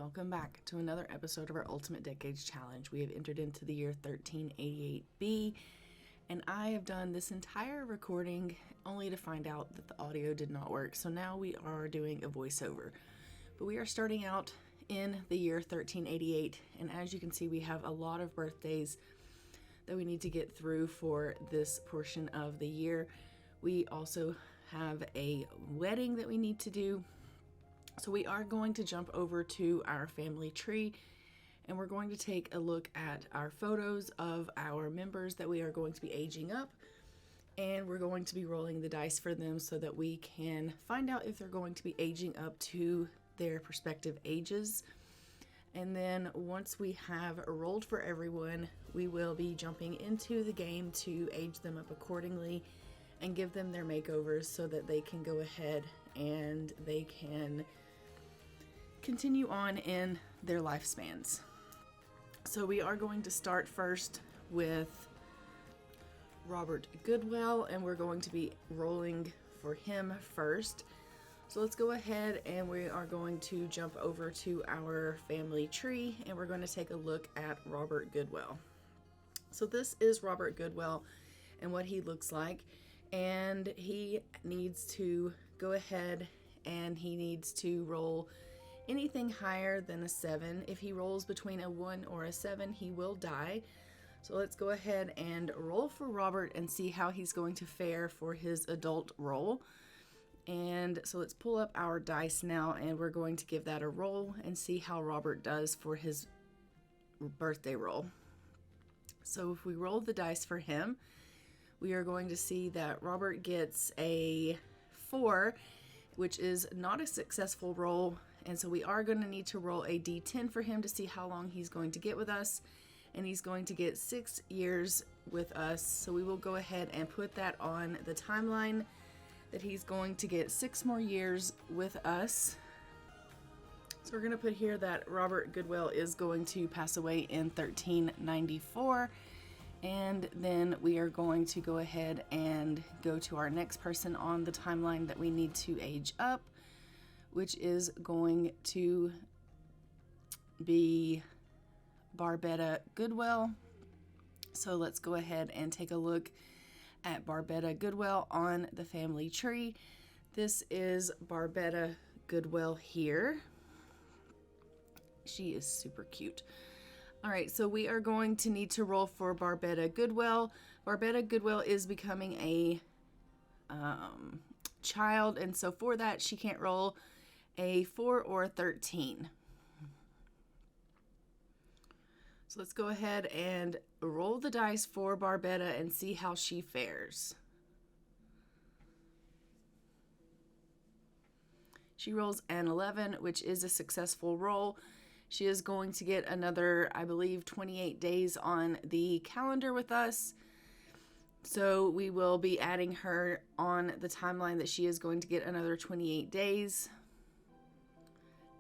welcome back to another episode of our Ultimate Decades Challenge. We have entered into the year 1388B, and I have done this entire recording only to find out that the audio did not work, so now we are doing a voiceover. But we are starting out in the year 1388, and as you can see, we have a lot of birthdays that we need to get through for this portion of the year. We also have a wedding that we need to do. So we are going to jump over to our family tree, and we're going to take a look at our photos of our members that we are going to be aging up, and we're going to be rolling the dice for them so that we can find out if they're going to be aging up to their respective ages. And then once we have rolled for everyone, we will be jumping into the game to age them up accordingly and give them their makeovers so that they can go ahead and they can continue on in their lifespans. So we are going to start first with Robert Goodwell, and we're going to be rolling for him first. So let's go ahead and we are going to jump over to our family tree, and we're going to take a look at Robert Goodwell. So this is Robert Goodwell and what he looks like, and he needs to go ahead and he needs to roll anything higher than a 7. If he rolls between a 1 or a 7, he will die. So let's go ahead and roll for Robert and see how he's going to fare for his adult roll. And so let's pull up our dice now, and we're going to give that a roll and see how Robert does for his birthday roll. So if we roll the dice for him, we are going to see that Robert gets a 4, which is not a successful roll. And so we are going to need to roll a d10 for him to see how long he's going to get with us. And he's going to get 6 years with us. So we will go ahead and put that on the timeline, that he's going to get 6 more years with us. So we're going to put here that Robert Goodwell is going to pass away in 1394. And then we are going to go ahead and go to our next person on the timeline that we need to age up, which is going to be Barbetta Goodwell. So let's go ahead and take a look at Barbetta Goodwell on the family tree. This is Barbetta Goodwell here. She is super cute. All right, so we are going to need to roll for Barbetta Goodwell. Barbetta Goodwell is becoming a child, and so for that, she can't roll a 4 or a 13. So let's go ahead and roll the dice for Barbetta and see how she fares. She rolls an 11, which is a successful roll. She is going to get another, I believe, 28 days on the calendar with us. So we will be adding her on the timeline that she is going to get another 28 days.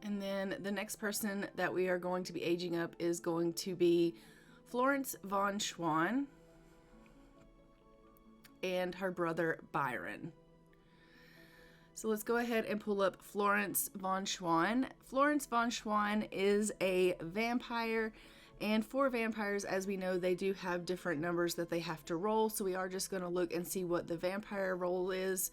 And then the next person that we are going to be aging up is going to be Florence von Schwan and her brother Byron. So let's go ahead and pull up Florence von Schwan. Florence von Schwan is a vampire, and for vampires, as we know, they do have different numbers that they have to roll. So we are just going to look and see what the vampire roll is.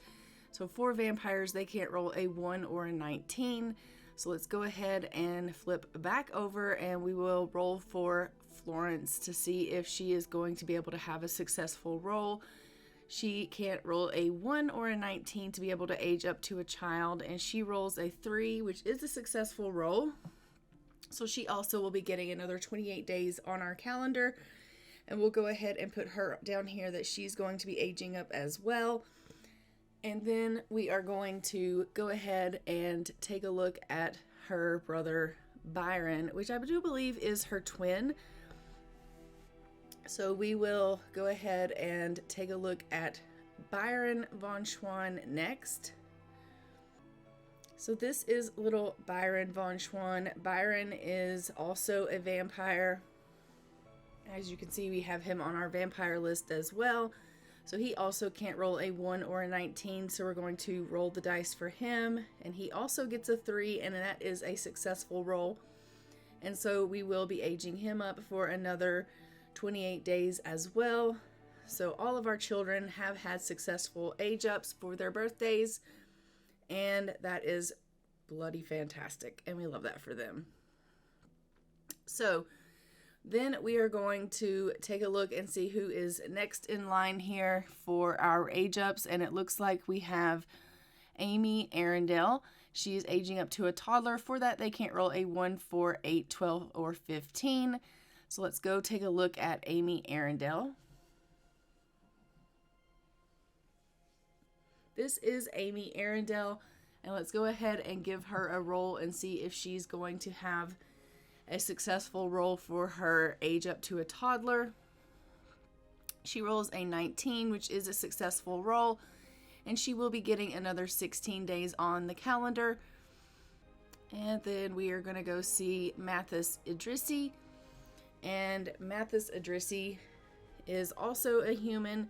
So for vampires, they can't roll a 1 or a 19. So let's go ahead and flip back over, and we will roll for Florence to see if she is going to be able to have a successful roll. She can't roll a 1 or a 19 to be able to age up to a child, and she rolls a 3, which is a successful roll. So she also will be getting another 28 days on our calendar, and we'll go ahead and put her down here that she's going to be aging up as well. And then we are going to go ahead and take a look at her brother Byron, which I do believe is her twin. So we will go ahead and take a look at Byron von Schwan next. So this is little Byron von Schwan. Byron is also a vampire. As you can see, we have him on our vampire list as well. So he also can't roll a 1 or a 19, so we're going to roll the dice for him. And he also gets a 3, and that is a successful roll. And so we will be aging him up for another 28 days as well. So all of our children have had successful age ups for their birthdays, and that is bloody fantastic, and we love that for them. So then we are going to take a look and see who is next in line here for our age ups, and it looks like we have Amy Arundel. She is aging up to a toddler. For that, they can't roll a 1, 4, 8, 12, or 15. So let's go take a look at Amy Arundel. This is Amy Arundel, and let's go ahead and give her a roll and see if she's going to have a successful roll for her age up to a toddler. She rolls a 19, which is a successful roll, and she will be getting another 16 days on the calendar. And then we are going to go see Mathis Idrissi, and Mathis Idrissi is also a human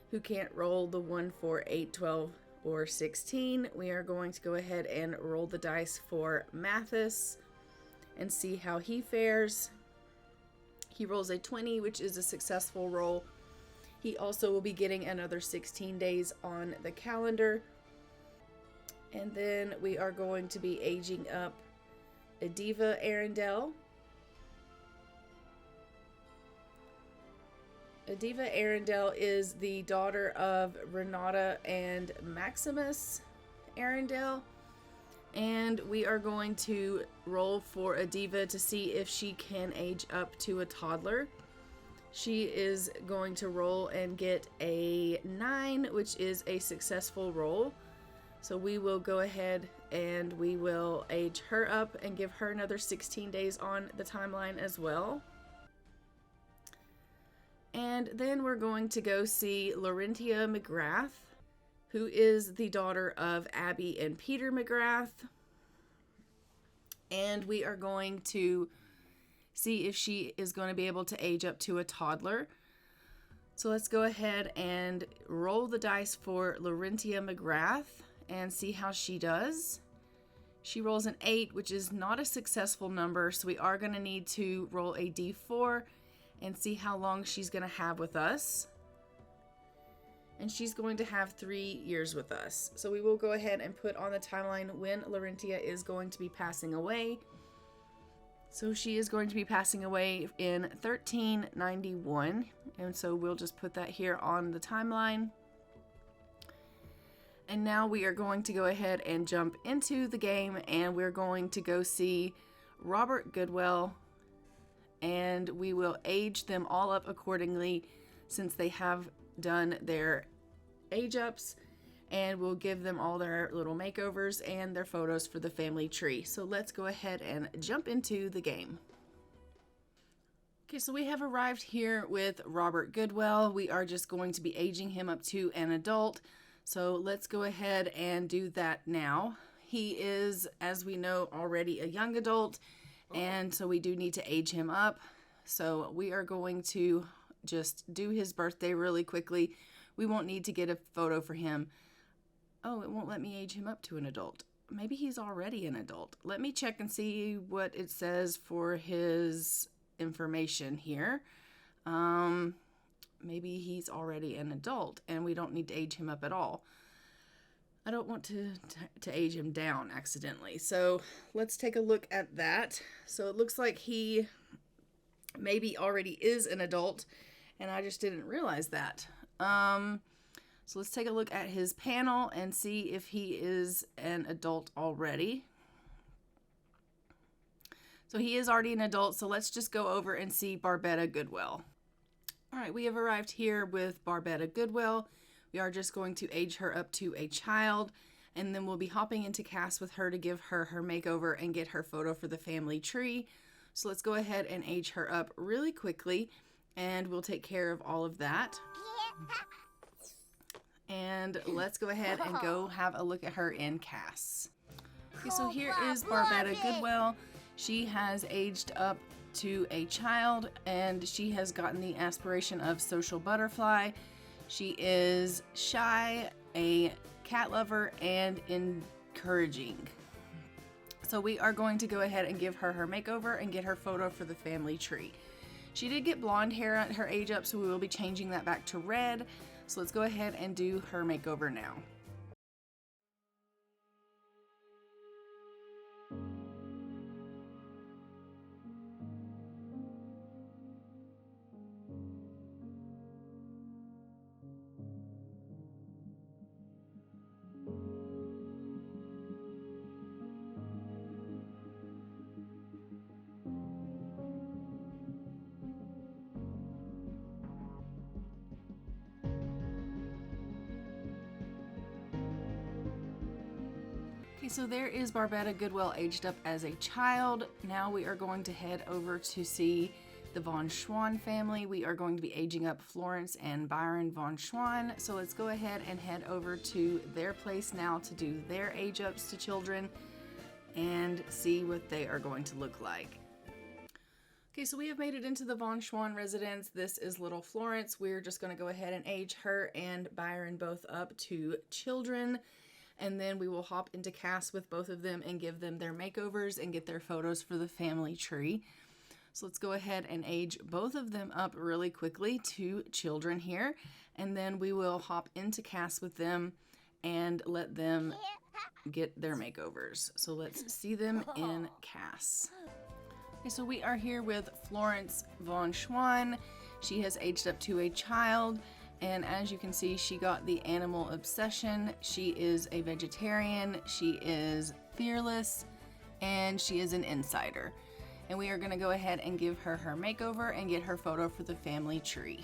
who can't roll the 1, 4, 8, 12, or 16. We are going to go ahead and roll the dice for Mathis and see how he fares. He rolls a 20, which is a successful roll. He also will be getting another 16 days on the calendar. And then we are going to be aging up Adiva Arundel. Adiva Arundel is the daughter of Renata and Maximus Arundel. And we are going to roll for Adiva to see if she can age up to a toddler. She is going to roll and get a 9, which is a successful roll. So we will go ahead and we will age her up and give her another 16 days on the timeline as well. And then we're going to go see Laurentia McGrath, who is the daughter of Abby and Peter McGrath. And we are going to see if she is going to be able to age up to a toddler. So let's go ahead and roll the dice for Laurentia McGrath and see how she does. She rolls an 8, which is not a successful number, so we are going to need to roll a d4 and see how long she's going to have with us. And she's going to have 3 years with us. So we will go ahead and put on the timeline when Laurentia is going to be passing away. So she is going to be passing away in 1391. And so we'll just put that here on the timeline. And now we are going to go ahead and jump into the game, and we're going to go see Robert Goodwell, and we will age them all up accordingly since they have done their age ups, and we'll give them all their little makeovers and their photos for the family tree. So let's go ahead and jump into the game. Okay, so we have arrived here with Robert Goodwell. We are just going to be aging him up to an adult. So let's go ahead and do that now. He is, as we know, already a young adult, and so we do need to age him up. So we are going to just do his birthday really quickly. We won't need to get a photo for him. Oh, it won't let me age him up to an adult. Maybe he's already an adult. Let me check and see what it says for his information here. Maybe he's already an adult and we don't need to age him up at all. I don't want to age him down accidentally. So let's take a look at that. So it looks like he maybe already is an adult and I just didn't realize that. So let's take a look at his panel and see if he is an adult already. So he is already an adult, so let's just go over and see Barbetta Goodwell. All right, we have arrived here with Barbetta Goodwell. We are just going to age her up to a child, and then we'll be hopping into cast with her to give her her makeover and get her photo for the family tree. So let's go ahead and age her up really quickly, and we'll take care of all of that. And let's go ahead and go have a look at her in cast. Okay, so here is Barbetta Goodwell. She has aged up to a child, and she has gotten the aspiration of social butterfly. She is shy, a cat lover, and encouraging. So we are going to go ahead and give her makeover and get her photo for the family tree. She did get blonde hair at her age up, so we will be changing that back to red. So let's go ahead and do her makeover now. Okay, so there is Barbetta Goodwell aged up as a child. Now we are going to head over to see the Von Schwan family. We are going to be aging up Florence and Byron Von Schwan. So let's go ahead and head over to their place now to do their age ups to children and see what they are going to look like. Okay, so we have made it into the Von Schwan residence. This is little Florence. We're just going to go ahead and age her and Byron both up to children. And then we will hop into cast with both of them and give them their makeovers and get their photos for the family tree. So let's go ahead and age both of them up really quickly to children here. And then we will hop into cast with them and let them get their makeovers. So let's see them in cast. Okay, so we are here with Florence Von Schwan. She has aged up to a child. And as you can see, she got the animal obsession. She is a vegetarian, she is fearless, and she is an insider. And we are going to go ahead and give her her makeover and get her photo for the family tree.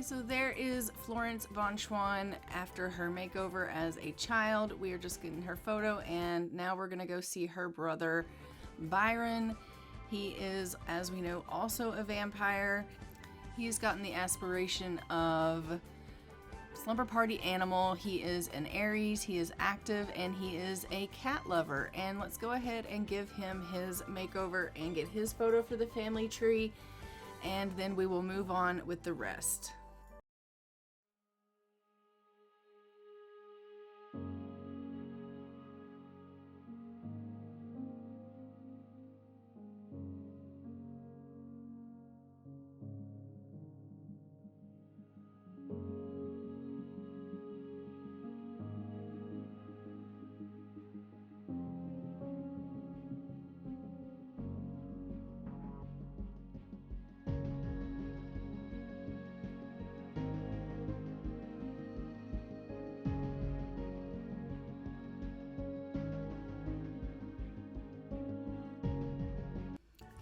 So there is Florence Von Schwan after her makeover as a child. We are just getting her photo, and now we're gonna go see her brother Byron. He is, as we know, also a vampire. He's gotten the aspiration of slumber party animal. He is an Aries, he is active, and he is a cat lover. And let's go ahead and give him his makeover and get his photo for the family tree, and then we will move on with the rest.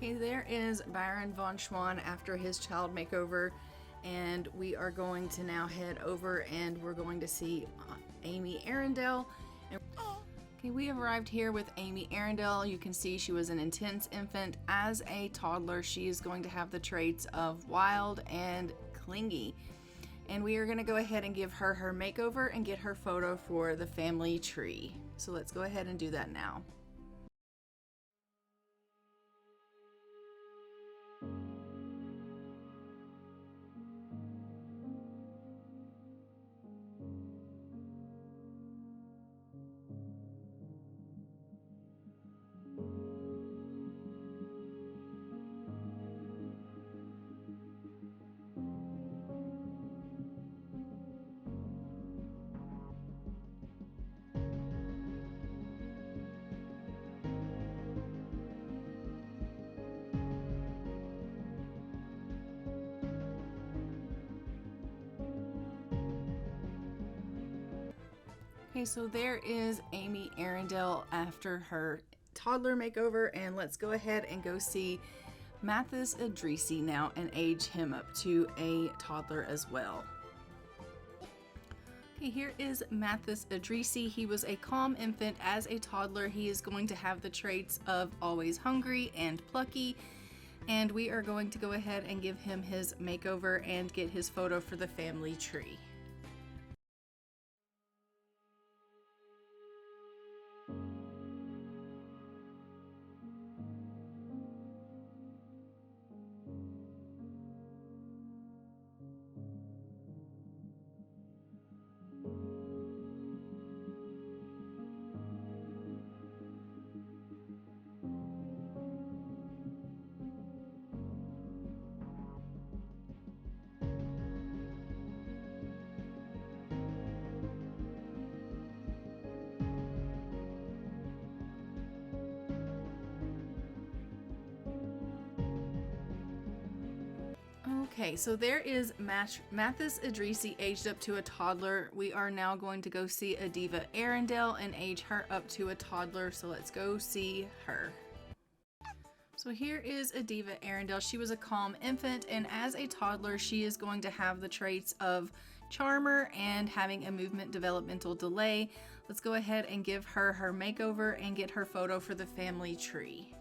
Okay, there is Byron Von Schwan after his child makeover, and we are going to now head over and we're going to see Amy Arundel. Okay, we have arrived here with Amy Arundel. You can see she was an intense infant. As a toddler, she is going to have the traits of wild and clingy. And we are going to go ahead and give her her makeover and get her photo for the family tree. So let's go ahead and do that now. Okay, so there is Amy Arundel after her toddler makeover, and let's go ahead and go see Mathis Idrisi now and age him up to a toddler as well. Okay, here is Mathis Idrisi. He was a calm infant. As a toddler, he is going to have the traits of always hungry and plucky. And we are going to go ahead and give him his makeover and get his photo for the family tree. Okay, so there is Mathis Idrisi aged up to a toddler. We are now going to go see Adiva Arundel and age her up to a toddler. So let's go see her. So here is Adiva Arundel. She was a calm infant, and as a toddler, she is going to have the traits of charmer and having a movement developmental delay. Let's go ahead and give her her makeover and get her photo for the family tree.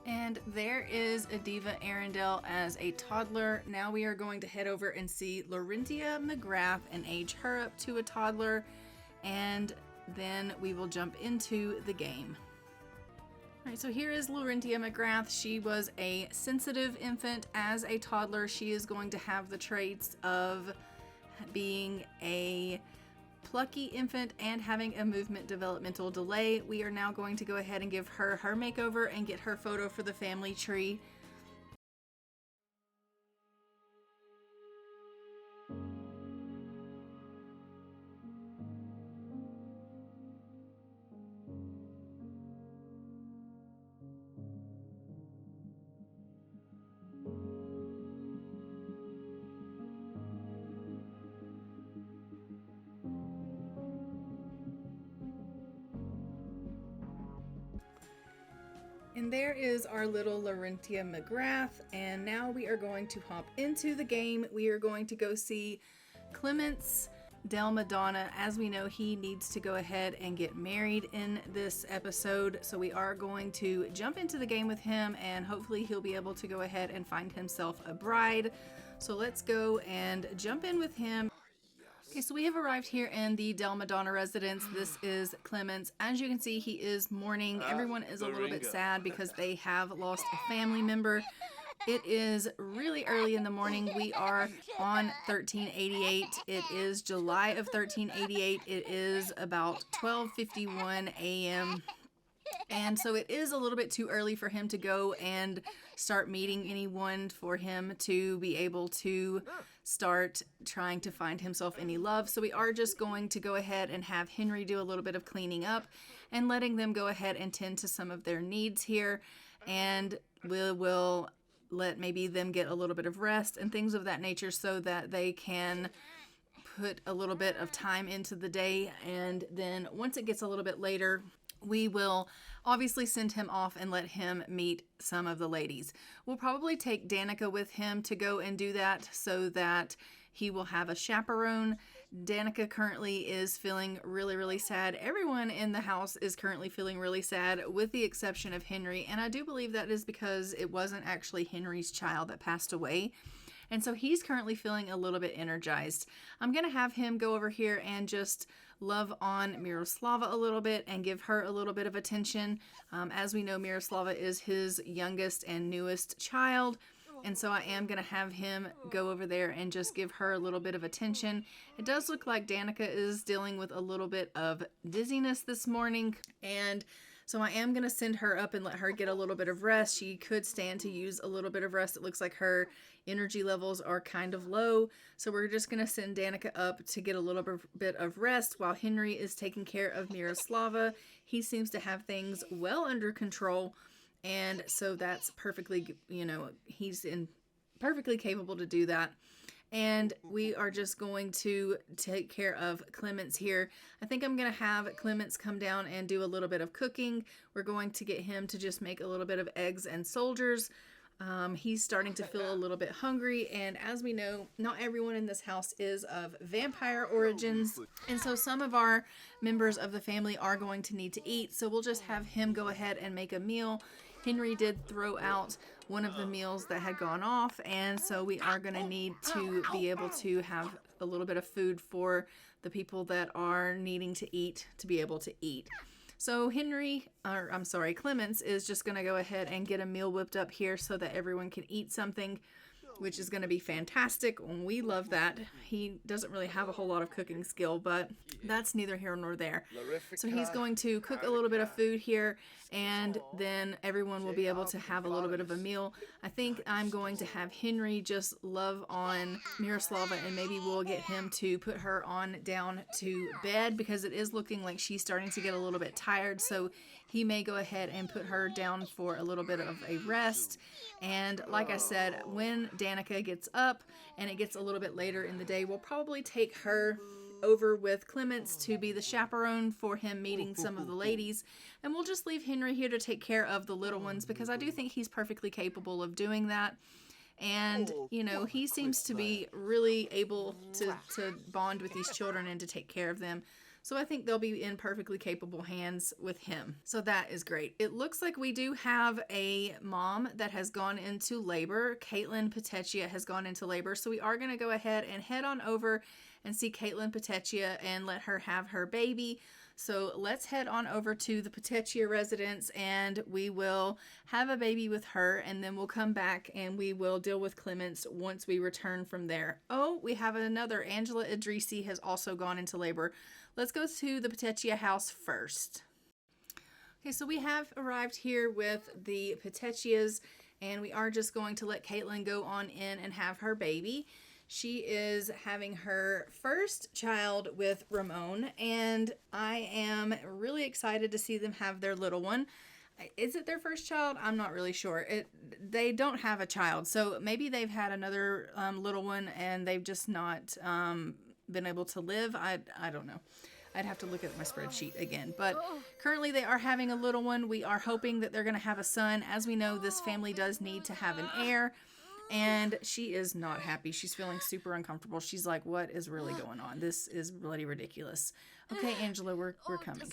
And there is Adiva Arundel as a toddler. Now we are going to head over and see Laurentia McGrath and age her up to a toddler, and then we will jump into the game. All right, so here is Laurentia McGrath. She was a sensitive infant. As a toddler, she is going to have the traits of being a plucky infant and having a movement developmental delay. We are now going to go ahead and give her her makeover and get her photo for the family tree. And there is our little Laurentia McGrath, and now we are going to hop into the game. We are going to go see Clemence Del Madonna. As we know, he needs to go ahead and get married in this episode, so we are going to jump into the game with him, and hopefully he'll be able to go ahead and find himself a bride. So let's go and jump in with him. Okay, so we have arrived here in the Del Madonna residence. This is Clemence. As you can see, he is mourning. Everyone is a little bit sad because they have lost a family member. It is really early in the morning. We are on 1388. It is July of 1388. It is about 12:51 a.m. And so it is a little bit too early for him to go and start meeting anyone, for him to be able to start trying to find himself any love. So we are just going to go ahead and have Henry do a little bit of cleaning up and letting them go ahead and tend to some of their needs here. And we'll let maybe them get a little bit of rest and things of that nature so that they can put a little bit of time into the day. And then once it gets a little bit later, we will obviously send him off and let him meet some of the ladies. We'll probably take Danica with him to go and do that so that he will have a chaperone. Danica currently is feeling really, really sad. Everyone in the house is currently feeling really sad with the exception of Henry. And I do believe that is because it wasn't actually Henry's child that passed away. And so he's currently feeling a little bit energized. I'm going to have him go over here and just love on Miroslava a little bit and give her a little bit of attention. As we know, Miroslava is his youngest and newest child. And so I am going to have him go over there and just give her a little bit of attention. It does look like Danica is dealing with a little bit of dizziness this morning. And So I am going to send her up and let her get a little bit of rest. She could stand to use a little bit of rest. It looks like her energy levels are kind of low. So we're just going to send Danica up to get a little bit of rest while Henry is taking care of Miroslava. He seems to have things well under control. And so that's perfectly, he's perfectly capable to do that. And we are just going to take care of Clemence here. I think I'm going to have Clemence come down and do a little bit of cooking. We're going to get him to just make a little bit of eggs and soldiers. He's starting to feel a little bit hungry. And as we know, not everyone in this house is of vampire origins. And so some of our members of the family are going to need to eat. So we'll just have him go ahead and make a meal. Henry did throw out one of the meals that had gone off, and so we are going to need to be able to have a little bit of food for the people that are needing to eat to be able to eat. So Clemence is just going to go ahead and get a meal whipped up here so that everyone can eat something, which is going to be fantastic. We love that. He doesn't really have a whole lot of cooking skill, but that's neither here nor there. So he's going to cook a little bit of food here, and then everyone will be able to have a little bit of a meal. I think I'm going to have Henry just love on Miroslava, and maybe we'll get him to put her on down to bed because it is looking like she's starting to get a little bit tired. So he may go ahead and put her down for a little bit of a rest. And like I said, when Danica gets up and it gets a little bit later in the day, we'll probably take her over with Clemence to be the chaperone for him meeting some of the ladies. And we'll just leave Henry here to take care of the little ones because I do think he's perfectly capable of doing that. And, he seems to be really able to bond with these children and to take care of them. So I think they'll be in perfectly capable hands with him. So that is great. It looks like we do have a mom that has gone into labor. Caitlin Petechia has gone into labor. So we are going to go ahead and head on over and see Caitlin Petechia and let her have her baby. So let's head on over to the Petechia residence and we will have a baby with her, and then we'll come back and we will deal with Clemence once we return from there. Oh, we have another. Angela Idrisi has also gone into labor. Let's go to the Petechia house first. Okay, so we have arrived here with the Petechias, and we are just going to let Caitlin go on in and have her baby. She is having her first child with Ramon, and I am really excited to see them have their little one. Is it their first child? I'm not really sure. They don't have a child, so maybe they've had another little one and they've just not been able to live. I don't know. I'd have to look at my spreadsheet again. But currently they are having a little one. We are hoping that they're going to have a son. As we know, this family does need to have an heir. And she is not happy. She's feeling super uncomfortable. She's like, what is really going on? This is bloody ridiculous. Okay, Angela, we're coming.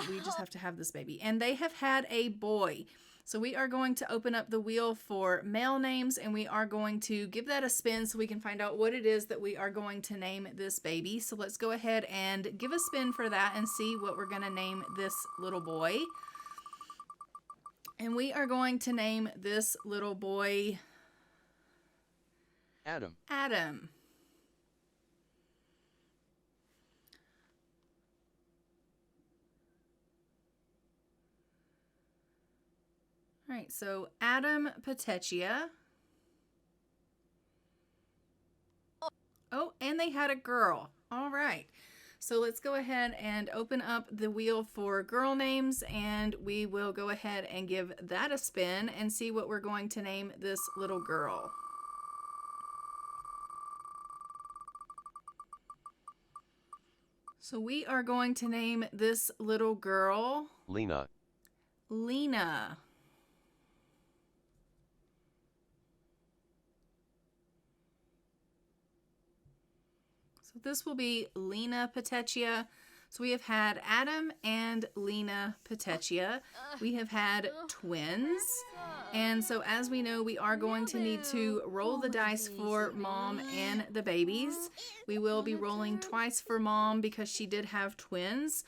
We just have to have this baby. And they have had a boy. So we are going to open up the wheel for male names, and we are going to give that a spin so we can find out what it is that we are going to name this baby. So let's go ahead and give a spin for that and see what we're going to name this little boy. And we are going to name this little boy Adam. Adam. All right, so Adam Petechia. Oh, and they had a girl. All right. So let's go ahead and open up the wheel for girl names, and we will go ahead and give that a spin and see what we're going to name this little girl. So we are going to name this little girl Lena. Lena. So this will be Lena Petechia. So we have had Adam and Lena Petechia. We have had twins. And so as we know, we are going to need to roll the dice for mom and the babies. We will be rolling twice for mom because she did have twins.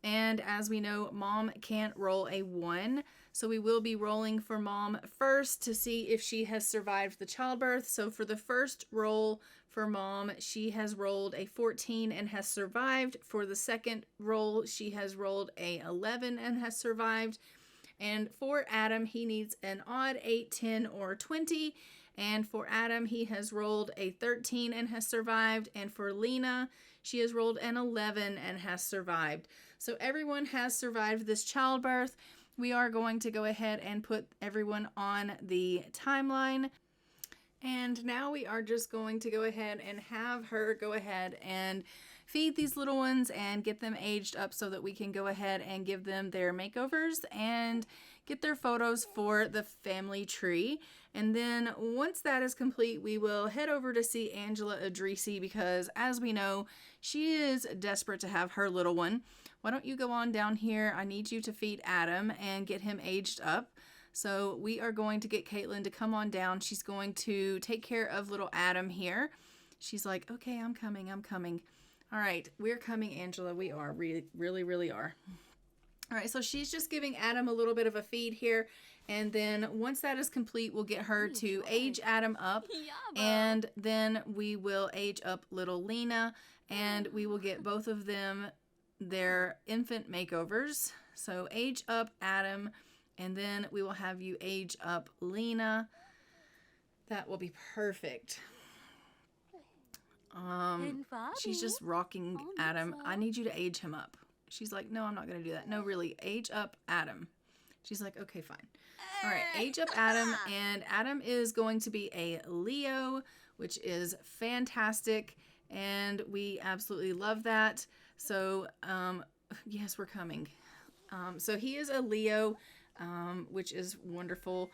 And as we know, mom can't roll a 1. So we will be rolling for mom first to see if she has survived the childbirth. So for the first roll for mom, she has rolled a 14 and has survived. For the second roll, she has rolled a 11 and has survived. And for Adam, he needs an odd 8, 10, or 20. And for Adam, he has rolled a 13 and has survived. And for Lena, she has rolled an 11 and has survived. So everyone has survived this childbirth. We are going to go ahead and put everyone on the timeline. And now we are just going to go ahead and have her go ahead and feed these little ones and get them aged up so that we can go ahead and give them their makeovers and get their photos for the family tree. And then once that is complete, we will head over to see Angela Adrisi because, as we know, she is desperate to have her little one. Why don't you go on down here? I need you to feed Adam and get him aged up. So we are going to get Caitlin to come on down. She's going to take care of little Adam here. She's like, okay, I'm coming. All right, we're coming, Angela. We are, really are. All right, so she's just giving Adam a little bit of a feed here. And then once that is complete, we'll get her to age Adam up. And then we will age up little Lena. And we will get both of them their infant makeovers. So age up Adam. And then we will have you age up Lena. That will be perfect. She's just rocking Adam. I need you to age him up. She's like, no, I'm not going to do that. No, really, age up Adam. She's like, okay, fine. All right, age up Adam. And Adam is going to be a Leo, which is fantastic. And we absolutely love that. So, yes, we're coming. So he is a Leo, which is wonderful.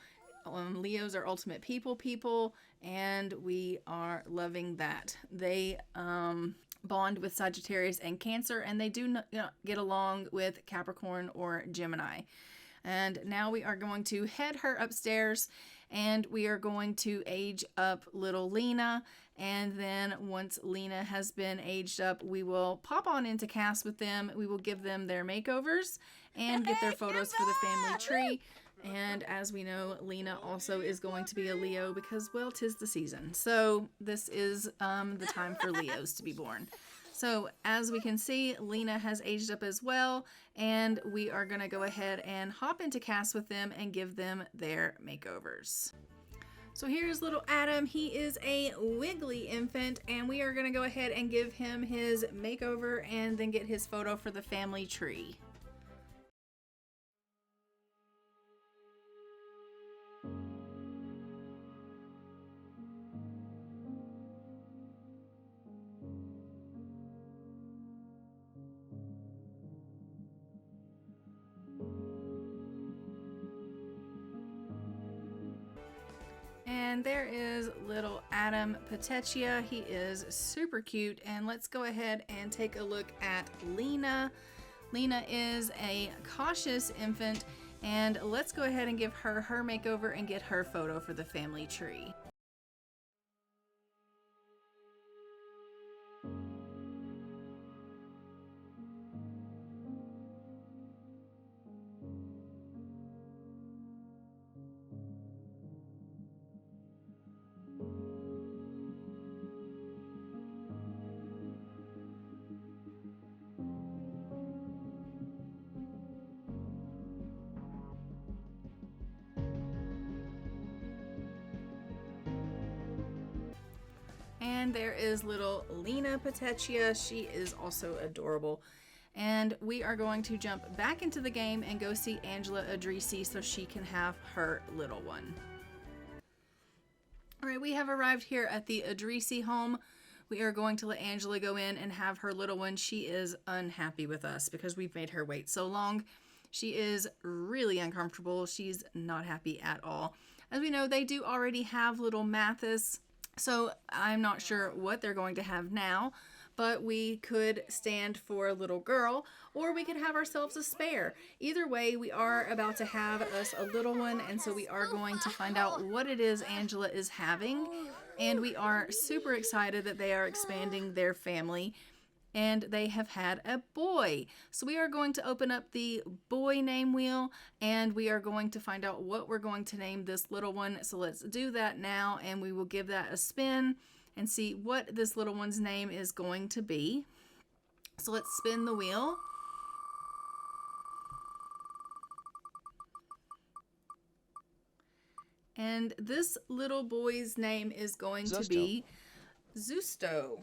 Leos are ultimate people, and we are loving that. They bond with Sagittarius and Cancer, and they do not get along with Capricorn or Gemini. And now we are going to head her upstairs, and we are going to age up little Lena. And then once Lena has been aged up, we will pop on into cast with them. We will give them their makeovers and get their photos for the family tree. And as we know, Lena also is going to be a Leo because, well, 'tis the season. So this is the time for Leos to be born. So as we can see, Lena has aged up as well. And we are going to go ahead and hop into cast with them and give them their makeovers. So here's little Adam. He is a wiggly infant, and we are going to go ahead and give him his makeover and then get his photo for the family tree. And there is little Adam Petechia. He is super cute. And let's go ahead and take a look at Lena. Lena is a cautious infant. And let's go ahead and give her her makeover and get her photo for the family tree. And there is little Lena Petechia. She is also adorable. And we are going to jump back into the game and go see Angela Adrisi so she can have her little one. All right, we have arrived here at the Adrisi home. We are going to let Angela go in and have her little one. She is unhappy with us because we've made her wait so long. She is really uncomfortable. She's not happy at all. As we know, they do already have little Mathis. So I'm not sure what they're going to have now, but we could stand for a little girl, or we could have ourselves a spare. Either way, we are about to have us a little one, and so we are going to find out what it is Angela is having, and we are super excited that they are expanding their family. and they have had a boy. So we are going to open up the boy name wheel, and we are going to find out what we're going to name this little one. So let's do that now, and we will give that a spin and see what this little one's name is going to be. So let's spin the wheel. And this little boy's name is going to be Zusto.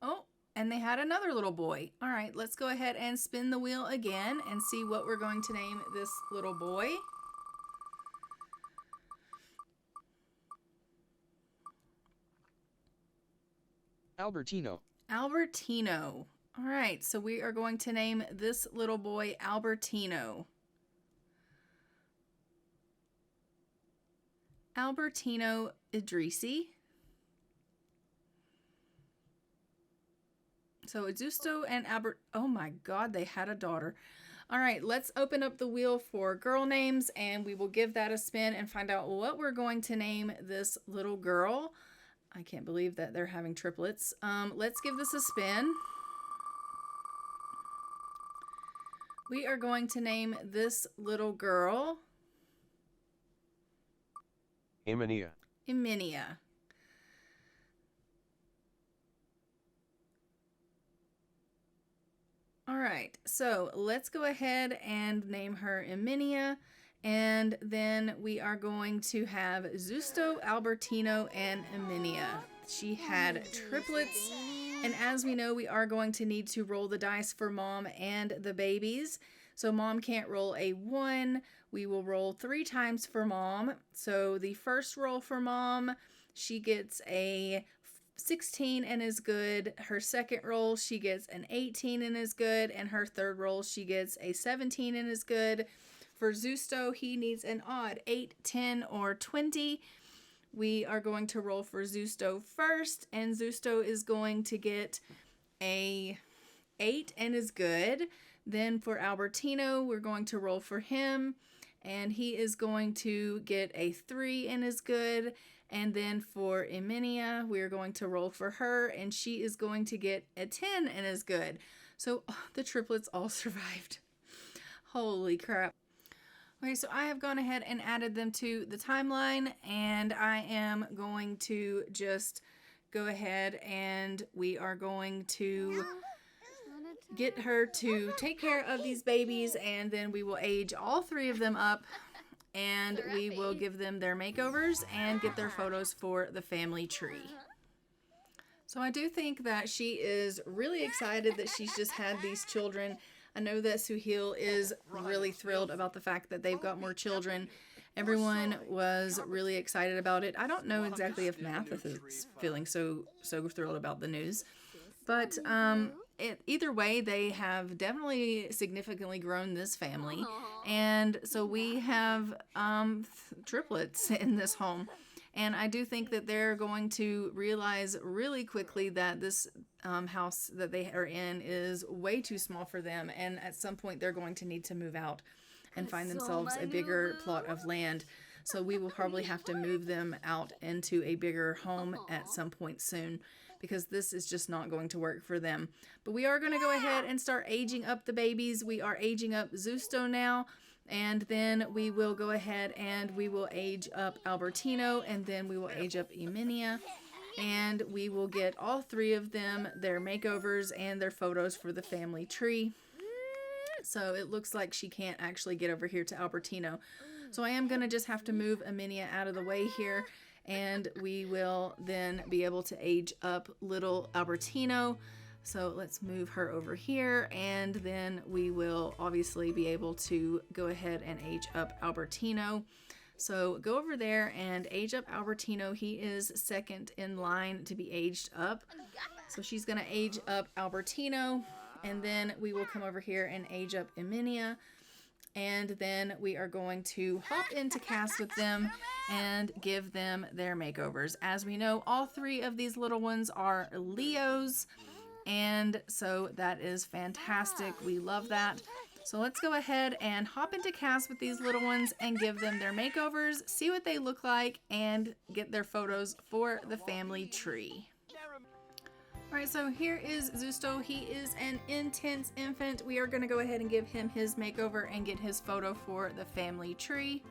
Oh, and they had another little boy. All right, let's go ahead and spin the wheel again and see what we're going to name this little boy. Albertino. Albertino. All right, so we are going to name this little boy Albertino. Albertino Idrisi. So Zusto and Albert, oh my God, they had a daughter. All right, let's open up the wheel for girl names, and we will give that a spin and find out what we're going to name this little girl. I can't believe that they're having triplets. Let's give this a spin. We are going to name this little girl Eminia. Eminia. All right, so let's go ahead and name her Eminia, and then we are going to have Zusto, Albertino, and Eminia. She had triplets, and as we know, we are going to need to roll the dice for Mom and the babies. So Mom can't roll a 1. We will roll 3 times for Mom. So the first roll for Mom, she gets a 16 and is good. Her second roll, she gets an 18 and is good. And her third roll, she gets a 17 and is good. For Zusto, he needs an odd 8, 10, or 20. We are going to roll for Zusto first, and Zusto is going to get a 8 and is good. Then for Albertino, we're going to roll for him, and he is going to get a 3 and is good. And then for Eminia, we're going to roll for her, and she is going to get a 10 and is good. So the triplets all survived. Holy crap. Okay, so I have gone ahead and added them to the timeline, and I am going to just go ahead and we are going to get her to take care of these babies, and then we will age all 3 of them up, and we will give them their makeovers and get their photos for the family tree. So I do think that she is really excited that she's just had these children. I know that Suhail is really thrilled about the fact that they've got more children. Everyone was really excited about it. I don't know exactly if Mathis is feeling so thrilled about the news. But either way, they have definitely significantly grown this family. And so we have triplets in this home. And I do think that they're going to realize really quickly that this house that they are in is way too small for them. And at some point, they're going to need to move out and find themselves a bigger plot of land. So we will probably have to move them out into a bigger home at some point soon, because this is just not going to work for them. But we are going to go ahead and start aging up the babies. We are aging up Zusto now. And then we will go ahead and we will age up Albertino, and then we will age up Eminia, and we will get all 3 of them their makeovers and their photos for the family tree. So it looks like she can't actually get over here to Albertino. So I am going to just have to move Eminia out of the way here, and we will then be able to age up little Albertino. So let's move her over here, and then we will obviously be able to go ahead and age up Albertino. So go over there and age up Albertino. He is second in line to be aged up. So she's going to age up Albertino, and then we will come over here and age up Eminia. And then we are going to hop into cast with them and give them their makeovers. As we know, all 3 of these little ones are Leos. And so that is fantastic. We love that. So let's go ahead and hop into cast with these little ones and give them their makeovers, see what they look like, and get their photos for the family tree. Alright, so here is Zusto. He is an intense infant. We are going to go ahead and give him his makeover and get his photo for the family tree.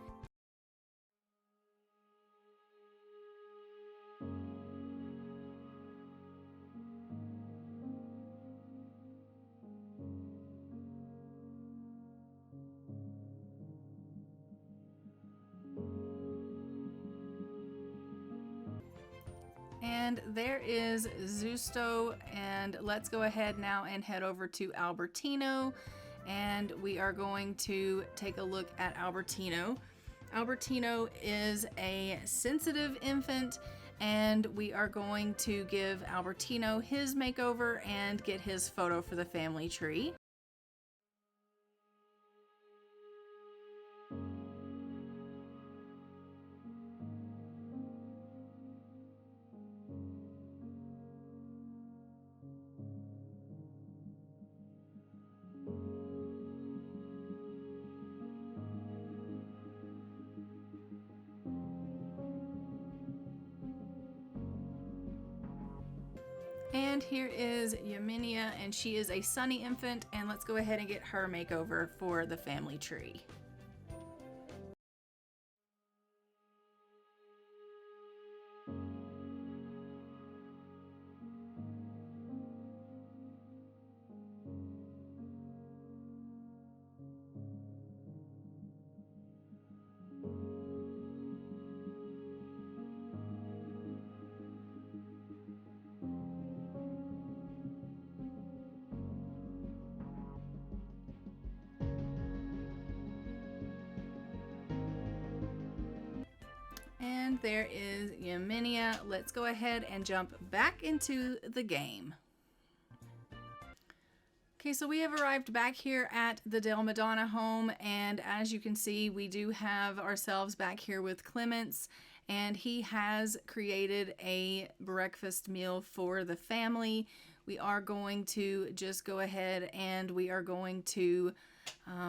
And there is Zusto, and let's go ahead now and head over to Albertino, and we are going to take a look at Albertino. Albertino is a sensitive infant, and we are going to give Albertino his makeover and get his photo for the family tree. And here is Yaminia, and she is a sunny infant, and let's go ahead and get her makeover for the family tree. And there is Yaminia. Let's go ahead and jump back into the game. Okay, so we have arrived back here at the Del Madonna home, and as you can see, we do have ourselves back here with Clemence, and he has created a breakfast meal for the family. We are going to just go ahead and we are going to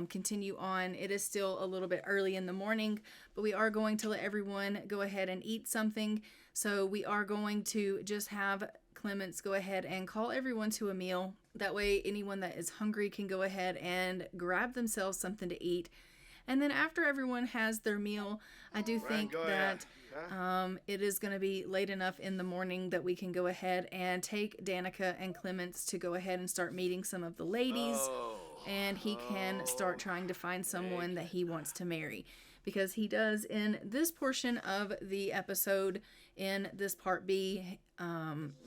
continue on. It is still a little bit early in the morning, but we are going to let everyone go ahead and eat something. So we are going to just have Clemence go ahead and call everyone to a meal. That way anyone that is hungry can go ahead and grab themselves something to eat. And then after everyone has their meal, I do think that it is going to be late enough in the morning that we can go ahead and take Danica and Clemence to go ahead and start meeting some of the ladies. And he can start trying to find someone that he wants to marry. Because he does, in this portion of the episode, in this part B,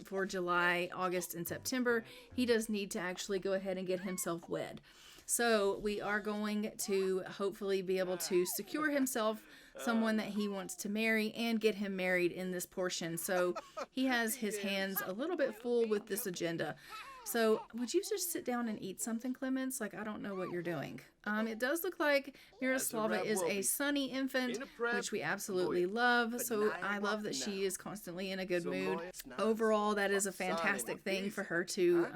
for July, August, and September, he does need to actually go ahead and get himself wed. So we are going to hopefully be able to secure himself someone that he wants to marry and get him married in this portion. So he has his hands a little bit full with this agenda. So would you just sit down and eat something, Clemence? Like, I don't know what you're doing. It does look like Miroslava is a sunny infant, which we absolutely love. So I love that she is constantly in a good mood. Overall, that is a fantastic thing for her to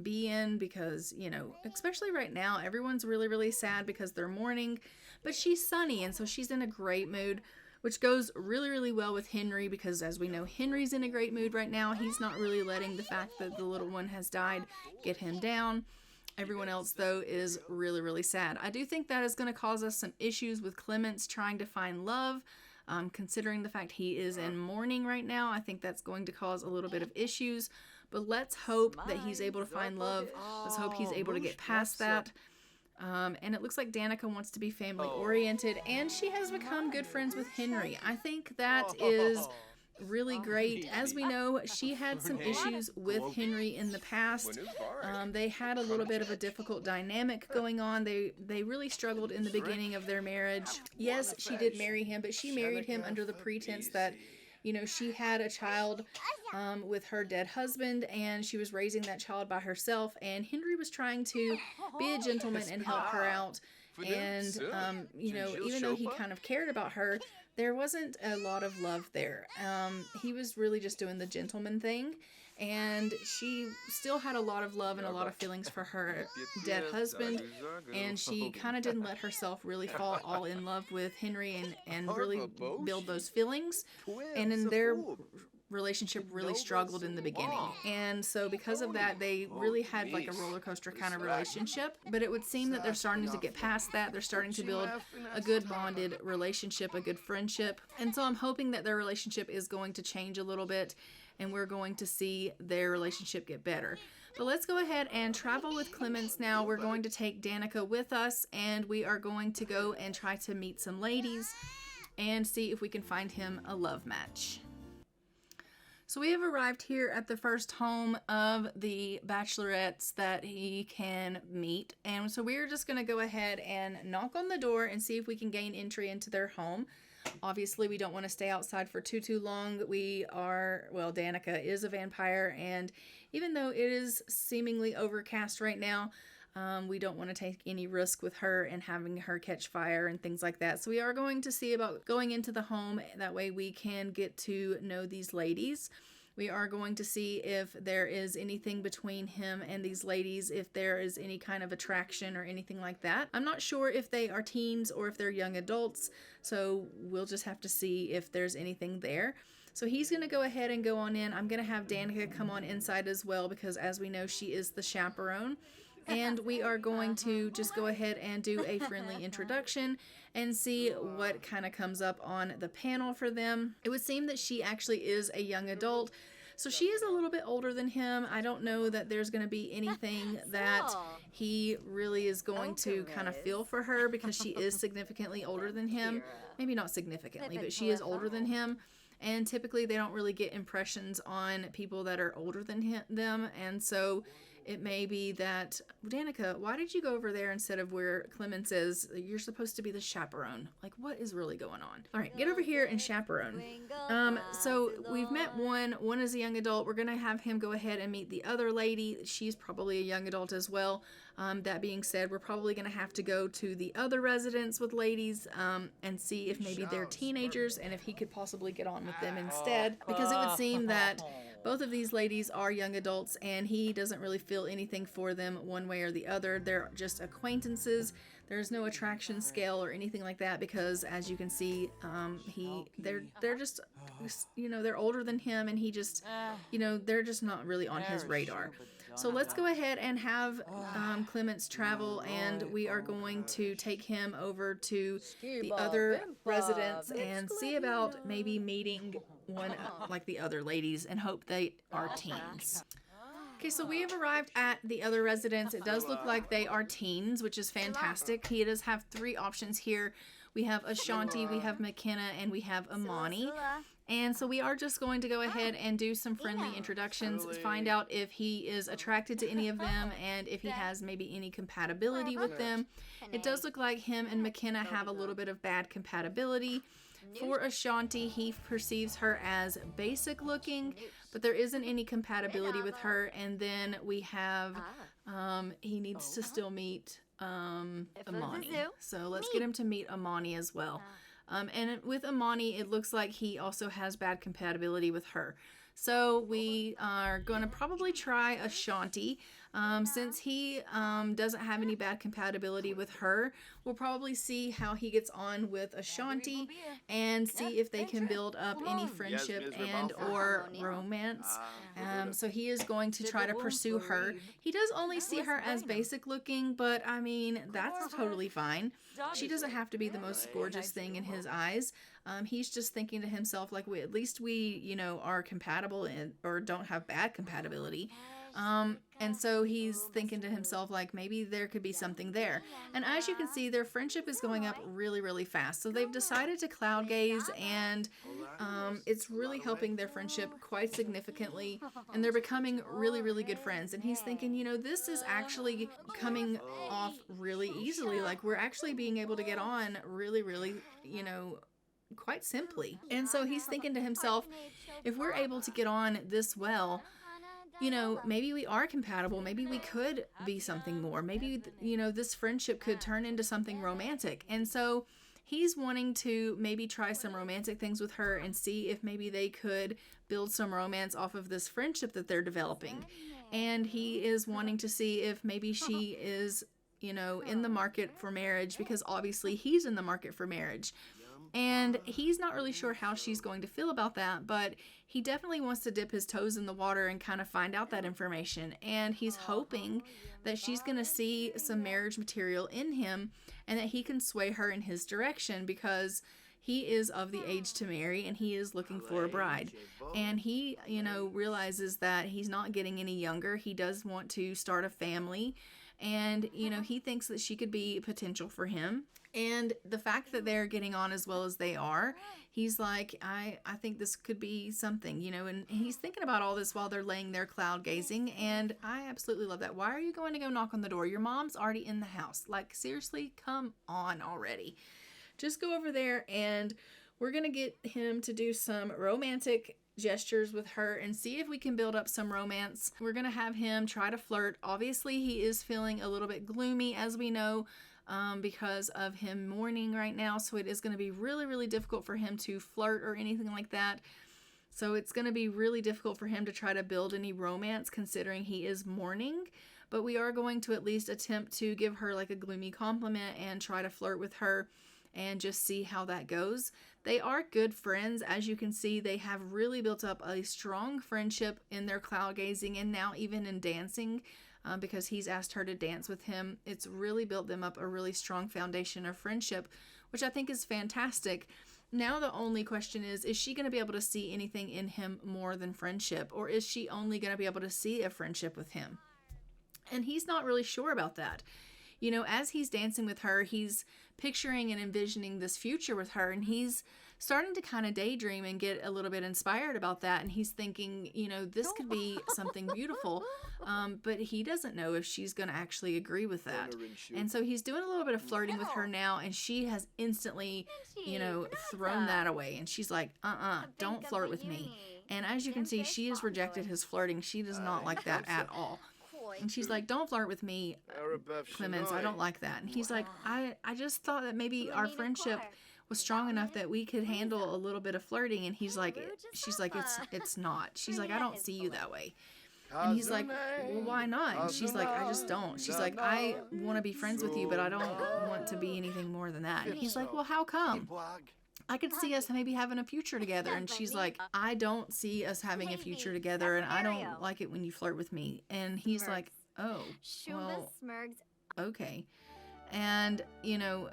be in because, you know, especially right now, everyone's really, really sad because they're mourning. But she's sunny, and so she's in a great mood, which goes really, really well with Henry because, as we know, Henry's in a great mood right now. He's not really letting the fact that the little one has died get him down. Everyone else, though, is really, really sad. I do think that is going to cause us some issues with Clemence trying to find love. Considering the fact he is in mourning right now, I think that's going to cause a little bit of issues. But let's hope that he's able to find love. Let's hope he's able to get past that. And it looks like Danica wants to be family oriented, and she has become good friends with Henry. I think that is really great. As we know, she had some issues with Henry in the past. They had a little bit of a difficult dynamic going on. They really struggled in the beginning of their marriage. Yes, she did marry him, but she married him under the pretense that, you know, she had a child with her dead husband, and she was raising that child by herself, and Henry was trying to be a gentleman and help her out. And, you know, even though he kind of cared about her, there wasn't a lot of love there. He was really just doing the gentleman thing. and she still had a lot of love and a lot of feelings for her dead husband, and she kind of didn't let herself really fall all in love with Henry and really build those feelings. And in their relationship really struggled in the beginning, and so because of that they really had like a roller coaster kind of relationship. But it would seem that they're starting to get past that. They're starting to build a good bonded relationship, a good friendship, and so I'm hoping that their relationship is going to change a little bit and we're going to see their relationship get better. But let's go ahead and travel with Clemence now. We're going to take Danica with us, and we are going to go and try to meet some ladies and see if we can find him a love match. So we have arrived here at the first home of the bachelorettes that he can meet. And so we're just going to go ahead and knock on the door and see if we can gain entry into their home. Obviously, we don't want to stay outside for too long. Danica is a vampire, and even though it is seemingly overcast right now, we don't want to take any risk with her and having her catch fire and things like that. So we are going to see about going into the home. That way we can get to know these ladies. We are going to see if there is anything between him and these ladies, if there is any kind of attraction or anything like that. I'm not sure if they are teens or if they're young adults, so we'll just have to see if there's anything there. So he's going to go ahead and go on in. I'm going to have Danica come on inside as well because, as we know, she is the chaperone. And we are going to just go ahead and do a friendly introduction and see what kind of comes up on the panel for them. It would seem that she actually is a young adult, so she is a little bit older than him. I don't know that there's going to be anything that he really is going to kind of feel for her because she is significantly older than him. Maybe not significantly, but she is older than him. And typically they don't really get impressions on people that are older than them, and so it may be that, Danica, why did you go over there instead of where Clemence is? You're supposed to be the chaperone. Like, what is really going on? All right, get over here and chaperone. So we've met one. One is a young adult. We're going to have him go ahead and meet the other lady. She's probably a young adult as well. That being said, we're probably going to have to go to the other residence with ladies and see if maybe they're teenagers and if he could possibly get on with them instead. Because it would seem that both of these ladies are young adults and he doesn't really feel anything for them one way or the other. They're just acquaintances. There's no attraction scale or anything like that because, as you can see, they're just, they're older than him, and he just, they're just not really on his radar. So let's go ahead and have Clemence travel, and we are going to take him over to the other residents and see about maybe meeting one like the other ladies and hope they are teens. Okay, so we have arrived at the other residence. It does look like they are teens, which is fantastic. He does have 3 options here. We have Ashanti, we have McKenna, and we have Amani. And so we are just going to go ahead and do some friendly introductions, find out if he is attracted to any of them and if he has maybe any compatibility with them. It does look like him and McKenna have a little bit of bad compatibility. For Ashanti, he perceives her as basic looking, but there isn't any compatibility with her. And then we have, he needs to still meet Amani. So let's get him to meet Amani as well. And with Amani, it looks like he also has bad compatibility with her. So we are going to probably try Ashanti. Since he doesn't have any bad compatibility with her, we'll probably see how he gets on with Ashanti and see if they can build up any friendship and or romance. So he is going to try to pursue her. He does only see her as basic looking, but I mean, that's totally fine. She doesn't have to be the most gorgeous thing in his eyes. He's just thinking to himself, like, at least we, are compatible or don't have bad compatibility. And so he's thinking to himself, like, maybe there could be something there. And as you can see, their friendship is going up really, really fast. So they've decided to cloud gaze, and it's really helping their friendship quite significantly. And they're becoming really, really good friends. And he's thinking, this is actually coming off really easily. Like, we're actually being able to get on really, really, quite simply. And so he's thinking to himself, if we're able to get on this well, maybe we are compatible. Maybe we could be something more. Maybe, this friendship could turn into something romantic. And so he's wanting to maybe try some romantic things with her and see if maybe they could build some romance off of this friendship that they're developing. And he is wanting to see if maybe she is, in the market for marriage, because obviously he's in the market for marriage. And he's not really sure how she's going to feel about that, but he definitely wants to dip his toes in the water and kind of find out that information. And he's hoping that she's going to see some marriage material in him and that he can sway her in his direction, because he is of the age to marry and he is looking for a bride. And he, realizes that he's not getting any younger. He does want to start a family. And, he thinks that she could be potential for him. And the fact that they're getting on as well as they are, he's like, I think this could be something, and he's thinking about all this while they're laying there cloud gazing. And I absolutely love that. Why are you going to go knock on the door? Your mom's already in the house. Like, seriously, come on already. Just go over there and we're going to get him to do some romantic gestures with her and see if we can build up some romance. We're going to have him try to flirt. Obviously, he is feeling a little bit gloomy, as we know, because of him mourning right now. So it is going to be really, really difficult for him to flirt or anything like that. So it's going to be really difficult for him to try to build any romance considering he is mourning. But we are going to at least attempt to give her like a gloomy compliment and try to flirt with her and just see how that goes. They are good friends. As you can see, they have really built up a strong friendship in their cloud gazing and now even in dancing. Because he's asked her to dance with him. It's really built them up a really strong foundation of friendship, which I think is fantastic. Now the only question is she going to be able to see anything in him more than friendship? Or is she only going to be able to see a friendship with him? And he's not really sure about that. As he's dancing with her, he's picturing and envisioning this future with her, and he's starting to kind of daydream and get a little bit inspired about that. And he's thinking, this could be something beautiful, but he doesn't know if she's going to actually agree with that. And so he's doing a little bit of flirting with her now, and she has instantly, thrown that away. And she's like, don't flirt with me. And as you can see, she has rejected his flirting. She does not like that at all. And she's like, don't flirt with me, Clemence. I don't like that. And he's like, I just thought that maybe our friendship was strong enough that we could handle a little bit of flirting. And she's like, it's not. She's like, I don't see you that way. And he's like, well, why not? And she's like, I just don't. She's like, I want to be friends with you, but I don't want to be anything more than that. And he's like, well, how come? I could see us maybe having a future together. And she's like, I don't see us having a future together, and I don't like it when you flirt with me. And he's like, oh, well, okay. And,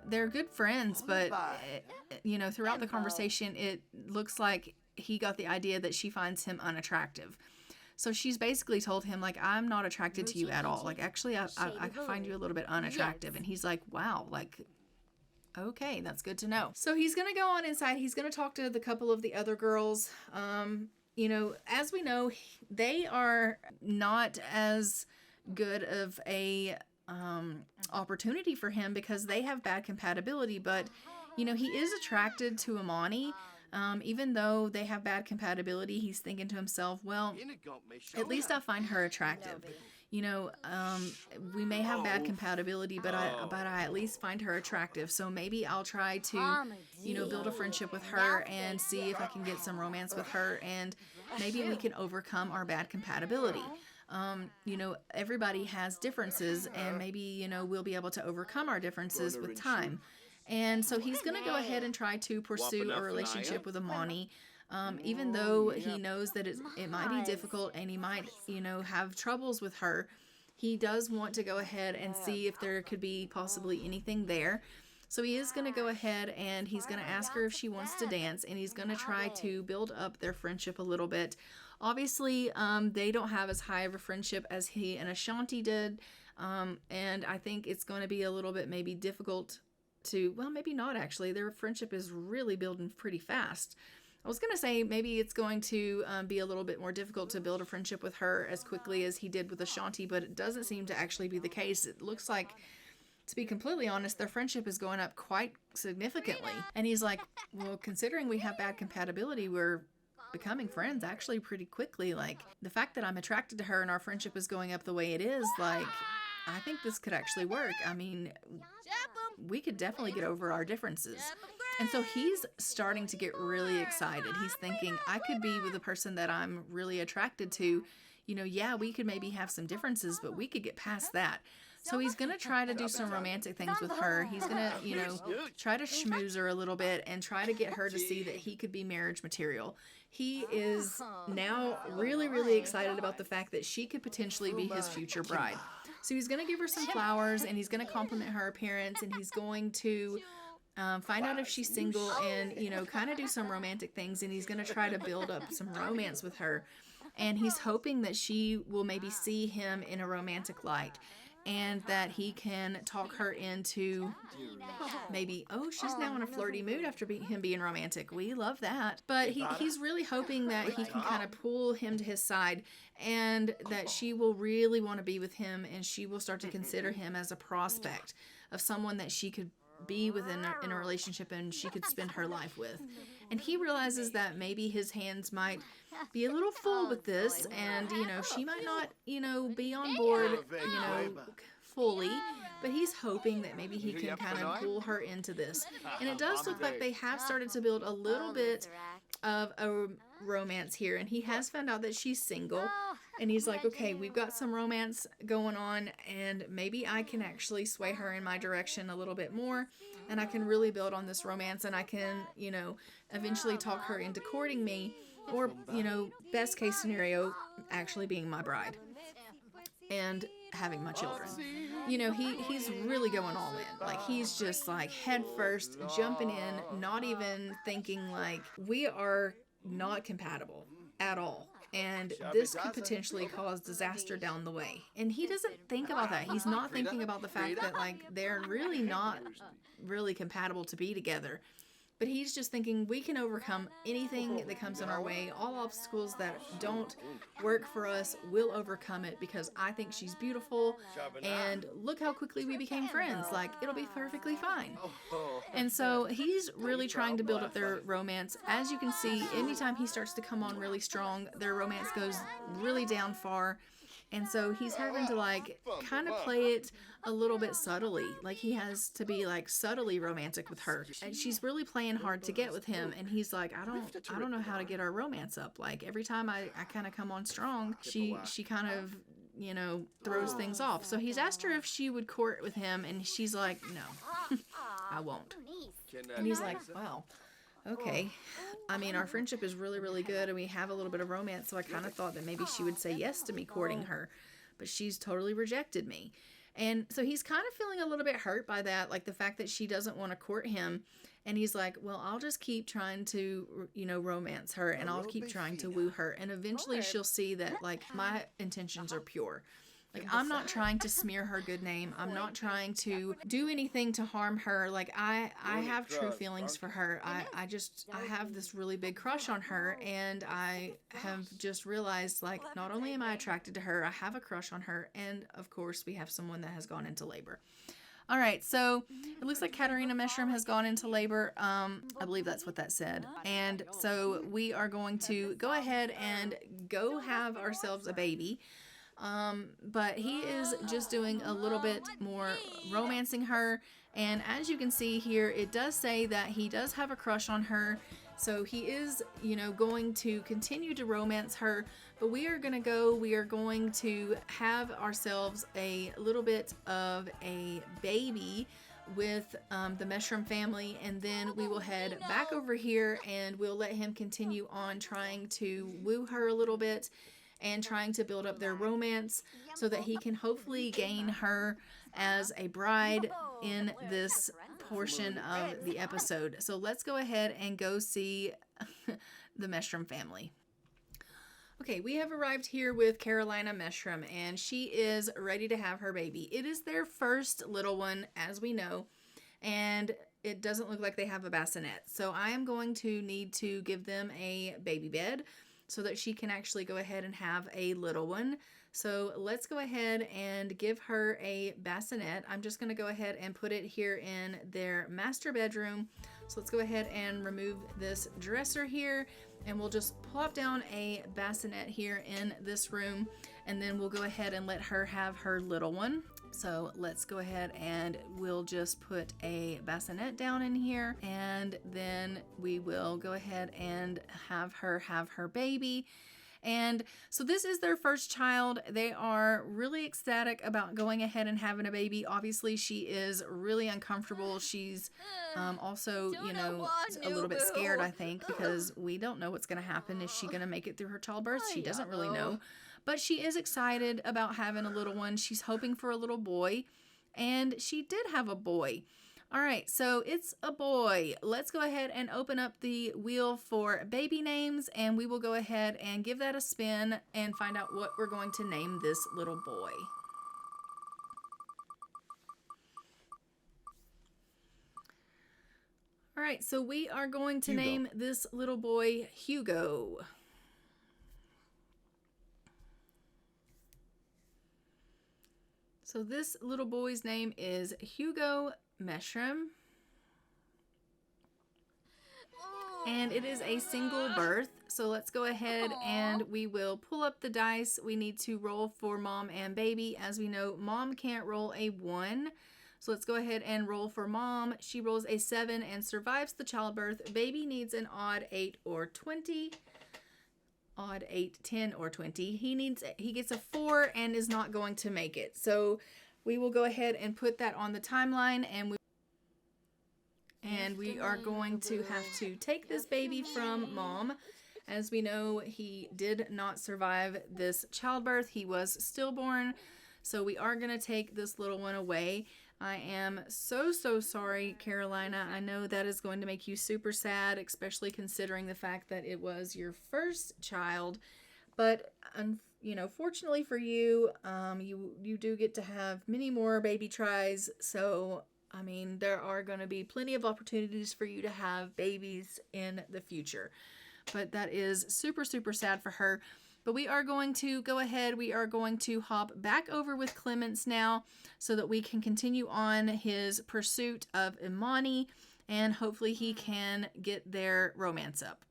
they're good friends, but, throughout the conversation, it looks like he got the idea that she finds him unattractive. So she's basically told him, like, I'm not attracted to you at all. Like, actually, I find you a little bit unattractive. And he's like, wow, like, okay, that's good to know. So he's going to go on inside. He's going to talk to the couple of the other girls. As we know, they are not as good of a opportunity for him because they have bad compatibility. But, he is attracted to Imani. Even though they have bad compatibility, he's thinking to himself, well, at least I find her attractive. We may have bad compatibility, but I at least find her attractive. So maybe I'll try to, build a friendship with her and see if I can get some romance with her, and maybe we can overcome our bad compatibility. Everybody has differences, and maybe, we'll be able to overcome our differences with time. And so he's going to go ahead and try to pursue a relationship with Imani. Even though he knows that it might be difficult and he might, have troubles with her, he does want to go ahead and see if there could be possibly anything there. So he is going to go ahead and he's going to ask her if she wants to dance, and he's going to try to build up their friendship a little bit. Obviously, they don't have as high of a friendship as he and Ashanti did, and I think it's going to be a little bit maybe difficult to, well, maybe not actually. Their friendship is really building pretty fast. I was going to say maybe it's going to be a little bit more difficult to build a friendship with her as quickly as he did with Ashanti, but it doesn't seem to actually be the case. It looks like, to be completely honest, their friendship is going up quite significantly. And he's like, well, considering we have bad compatibility, we're becoming friends actually pretty quickly. Like, the fact that I'm attracted to her and our friendship is going up the way it is, like, I think this could actually work. I mean, we could definitely get over our differences. And so he's starting to get really excited. He's thinking, I could be with a person that I'm really attracted to. You know, yeah, we could maybe have some differences, but we could get past that. So he's going to try to do some romantic things with her. He's going to, you know, try to schmooze her a little bit and try to get her to see that he could be marriage material. He is now really, really excited about the fact that she could potentially be his future bride. So he's going to give her some flowers, and he's going to compliment her appearance, and he's going to find out if she's single and, you know, kind of do some romantic things, and he's going to try to build up some romance with her. And he's hoping that she will maybe see him in a romantic light, and that he can talk her into maybe, oh, she's now in a flirty mood after him being romantic. We love that. But he's really hoping that he can kind of pull him to his side, and that she will really want to be with him, and she will start to consider him as a prospect of someone that she could be within in a relationship and she could spend her life with. And he realizes that maybe his hands might be a little full with this, and, you know, she might not, you know, be on board, you know, fully, but he's hoping that maybe he can kind of pull her into this. And it does look like they have started to build a little bit of a romance here, and he has found out that she's single, and he's like, okay, we've got some romance going on, and maybe I can actually sway her in my direction a little bit more, and I can really build on this romance, and I can, you know, eventually talk her into courting me, or, you know, best case scenario, actually being my bride and having my children. You know, he's really going all in. Like, he's just like head first, jumping in, not even thinking like, we are not compatible at all, and this could potentially cause disaster down the way. And he doesn't think about that. He's not thinking about the fact that, like, they're really not really compatible to be together. But he's just thinking, we can overcome anything that comes in our way. All obstacles that don't work for us, we'll overcome it, because I think she's beautiful, and look how quickly we became friends. Like, it'll be perfectly fine. And so he's really trying to build up their romance. As you can see, anytime he starts to come on really strong, their romance goes really down far. And so he's having to, like, kind of play it a little bit subtly. Like, he has to be, like, subtly romantic with her. And she's really playing hard to get with him. And he's like, I don't know how to get our romance up. Like, every time I kind of come on strong, she kind of, you know, throws things off. So he's asked her if she would court with him, and she's like, no, I won't. And he's like, wow. Okay. I mean, our friendship is really, really good, and we have a little bit of romance, so I kind of thought that maybe she would say yes to me courting her, but she's totally rejected me. And so he's kind of feeling a little bit hurt by that, like the fact that she doesn't want to court him. And he's like, well, I'll just keep trying to, you know, romance her, and I'll keep trying to woo her. And eventually she'll see that, like, my intentions are pure. Like, I'm not trying to smear her good name. I'm not trying to do anything to harm her. Like, I have true feelings for her. I have this really big crush on her, and I have just realized, like, not only am I attracted to her, I have a crush on her, and of course we have someone that has gone into labor. All right, so it looks like Katerina Meshram has gone into labor. I believe that's what that said. And so we are going to go ahead and go have ourselves a baby. But he is just doing a little bit more romancing her. And as you can see here, it does say that he does have a crush on her. So he is, you know, going to continue to romance her. But we are going to have ourselves a little bit of a baby with the Meshram family, and then we will head back over here and we'll let him continue on trying to woo her a little bit and trying to build up their romance so that he can hopefully gain her as a bride in this portion of the episode. So let's go ahead and go see the Meshram family. Okay, we have arrived here with Carolina Meshram, and she is ready to have her baby. It is their first little one, as we know, and it doesn't look like they have a bassinet. So I am going to need to give them a baby bed so that she can actually go ahead and have a little one. So let's go ahead and give her a bassinet. I'm just going to go ahead and put it here in their master bedroom. So let's go ahead and remove this dresser here, and we'll just plop down a bassinet here in this room, and then we'll go ahead and let her have her little one. So let's go ahead and we'll just put a bassinet down in here, and then we will go ahead and have her baby. And so this is their first child. They are really ecstatic about going ahead and having a baby. Obviously, she is really uncomfortable. She's also, you know, a little bit scared, I think, because we don't know what's going to happen. Is she going to make it through her childbirth? She doesn't really know. But she is excited about having a little one. She's hoping for a little boy, and she did have a boy. All right, so it's a boy. Let's go ahead and open up the wheel for baby names, and we will go ahead and give that a spin and find out what we're going to name this little boy. All right, so we are going to name this little boy Hugo. So this little boy's name is Hugo Meshram, and it is a single birth. So let's go ahead and we will pull up the dice. We need to roll for mom and baby. As we know, mom can't roll a 1. So let's go ahead and roll for mom. She rolls a 7 and survives the childbirth. Baby needs an odd 8 or 20. Odd 8, 10, or 20. He gets a 4 and is not going to make it. So we will go ahead and put that on the timeline, and we are going to have to take this baby from mom. As we know, he did not survive this childbirth. He was stillborn. So we are going to take this little one away. I am so sorry, Carolina. I know that is going to make you super sad, especially considering the fact that it was your first child. But, you know, fortunately for you, you do get to have many more baby tries. So, I mean, there are going to be plenty of opportunities for you to have babies in the future. But that is super sad for her. But we are going to go ahead. We are going to hop back over with Clemence now so that we can continue on his pursuit of Imani, and hopefully he can get their romance up.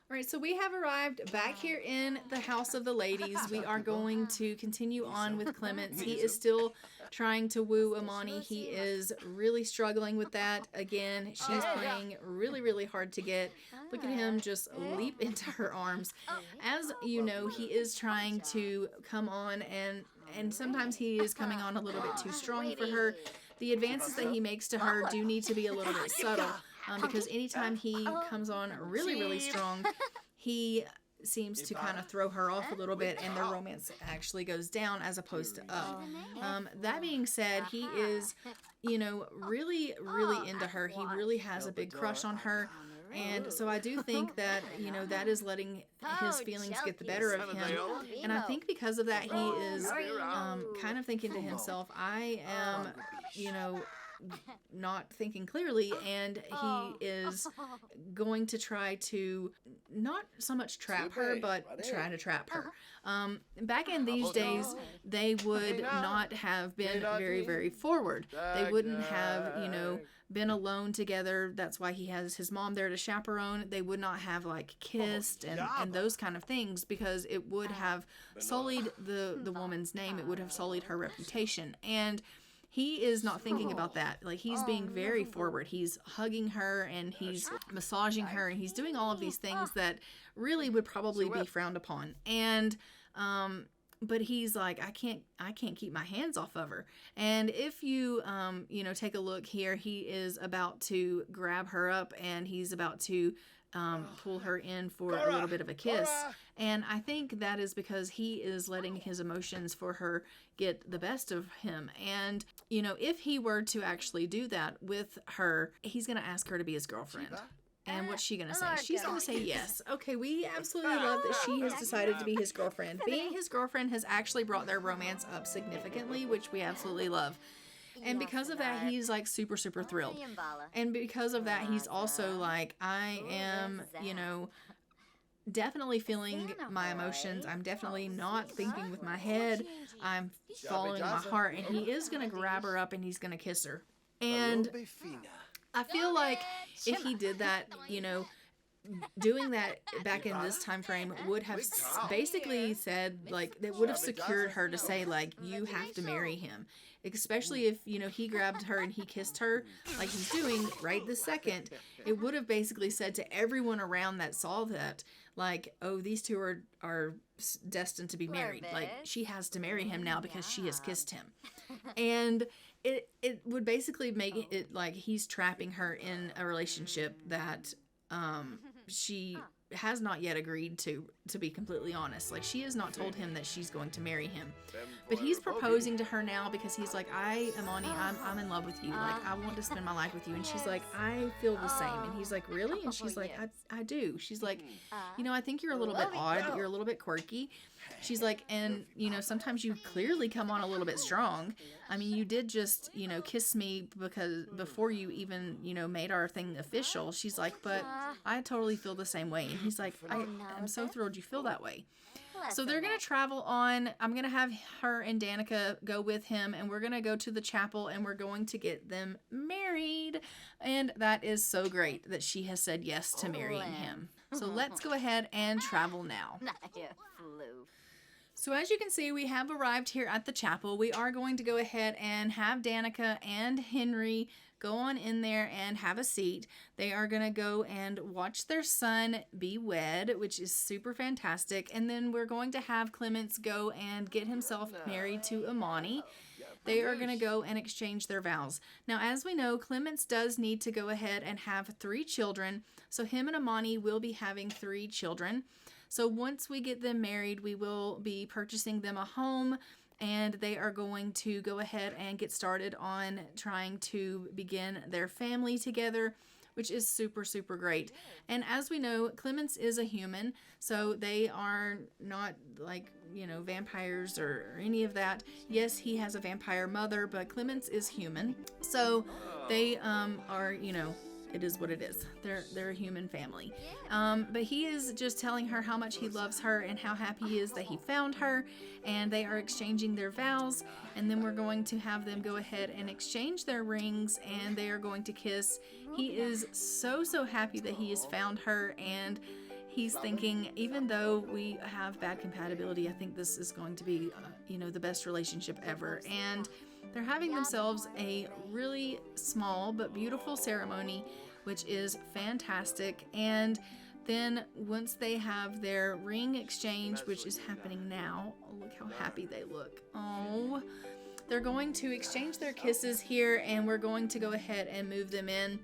All right, so we have arrived back here in the house of the ladies. We are going to continue on with Clemence. He is still trying to woo Imani. He is really struggling with that. Again, she's playing really hard to get. Look at him just leap into her arms. As you know, he is trying to come on, and sometimes he is coming on a little bit too strong for her. The advances that he makes to her do need to be a little bit subtle. Because anytime he comes on really strong, he seems to kind of throw her off a little bit, and their romance actually goes down as opposed to up. That being said, he is, you know, really into her. He really has a big crush on her. And so I do think that, you know, that is letting his feelings get the better of him. And I think because of that, he is kind of thinking to himself, I am, you know, not thinking clearly, and he is going to try to not so much trap her, but try to trap her. Back in these days, they would not have been very forward. They wouldn't have, you know, been alone together. That's why he has his mom there to chaperone. They would not have like kissed and those kind of things, because it would have sullied the woman's name. It would have sullied her reputation. And he is not thinking about that. Like, he's being very forward. He's hugging her, and he's massaging her, and he's doing all of these things that really would probably be frowned upon. And but he's like, I can't keep my hands off of her. And if you you know, take a look here, he is about to grab her up, and he's about to pull her in for a little bit of a kiss. And I think that is because he is letting his emotions for her get the best of him. And, you know, if he were to actually do that with her, he's going to ask her to be his girlfriend. And what's she going to say? She's going to say yes. Okay, we absolutely love that she has decided to be his girlfriend. Being his girlfriend has actually brought their romance up significantly, which we absolutely love. And because of that, he's like super thrilled. And because of that, he's also like, I am, you know, definitely feeling my emotions. I'm definitely not thinking with my head. I'm following my heart. And he is going to grab her up, and he's going to kiss her. And I feel like if he did that, you know, doing that back in this time frame would have basically said, like, that would have secured her to say, like, you have to marry him. Especially if, you know, he grabbed her and he kissed her like he's doing right this second. It would have basically said to everyone around that saw that, like, oh, these two are destined to be married. Like, she has to marry him now because she has kissed him. And it would basically make it like he's trapping her in a relationship that she has not yet agreed to be completely honest. Like, she has not told him that she's going to marry him, but he's proposing to her now because he's like, Amani, I'm in love with you. Like, I want to spend my life with you. And she's like, I feel the same. And he's like, really? And she's like, I do. She's like, you know, I think you're a little bit odd. You're a little bit quirky. She's like, and, you know, sometimes you clearly come on a little bit strong. I mean, you did just, you know, kiss me because before you even, you know, made our thing official. She's like, but I totally feel the same way. And he's like, I'm so thrilled you feel that way. So they're going to travel on. I'm going to have her and Danica go with him, and we're going to go to the chapel, and we're going to get them married. And that is so great that she has said yes to marrying him. So let's go ahead and travel now. So as you can see, we have arrived here at the chapel. We are going to go ahead and have Danica and Henry go on in there and have a seat. They are going to go and watch their son be wed, which is super fantastic. And then we're going to have Clemence go and get himself married to Amani. They are going to go and exchange their vows. Now, as we know, Clemence does need to go ahead and have 3 children. So him and Amani will be having 3 children. So once we get them married, we will be purchasing them a home, and they are going to go ahead and get started on trying to begin their family together, which is super, super great. And as we know, Clemence is a human, so they are not like, you know, vampires or any of that. Yes, he has a vampire mother, but Clemence is human. So they are, you know, it is what it is. They're a human family. But he is just telling her how much he loves her and how happy he is that he found her. And they are exchanging their vows. And then we're going to have them go ahead and exchange their rings. And they are going to kiss. He is so, so happy that he has found her. And he's thinking, even though we have bad compatibility, I think this is going to be, you know, the best relationship ever. And they're having themselves a really small but beautiful ceremony, which is fantastic. And then once they have their ring exchange, which is happening now, oh, look how happy they look. Oh, they're going to exchange their kisses here, and we're going to go ahead and move them in.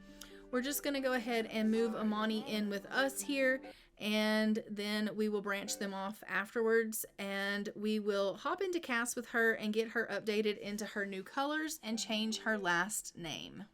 We're just going to go ahead and move Amani in with us here, and then we will branch them off afterwards, and we will hop into cast with her and get her updated into her new colors and change her last name.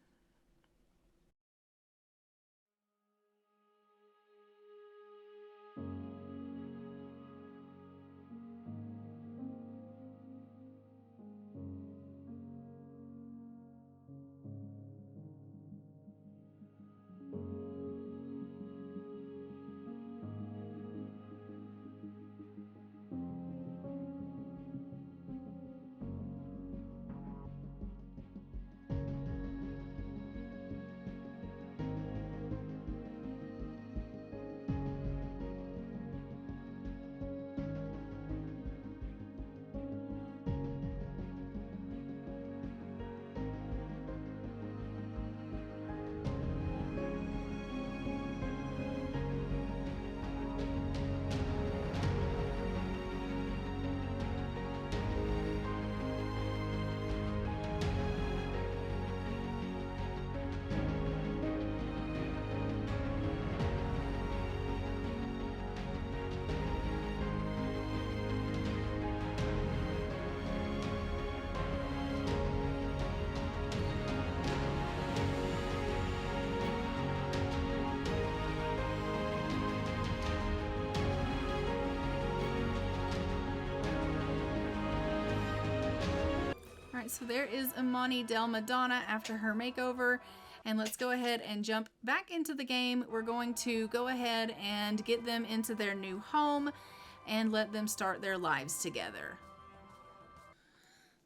So there is Amani Del Madonna after her makeover, and let's go ahead and jump back into the game. We're going to go ahead and get them into their new home and let them start their lives together.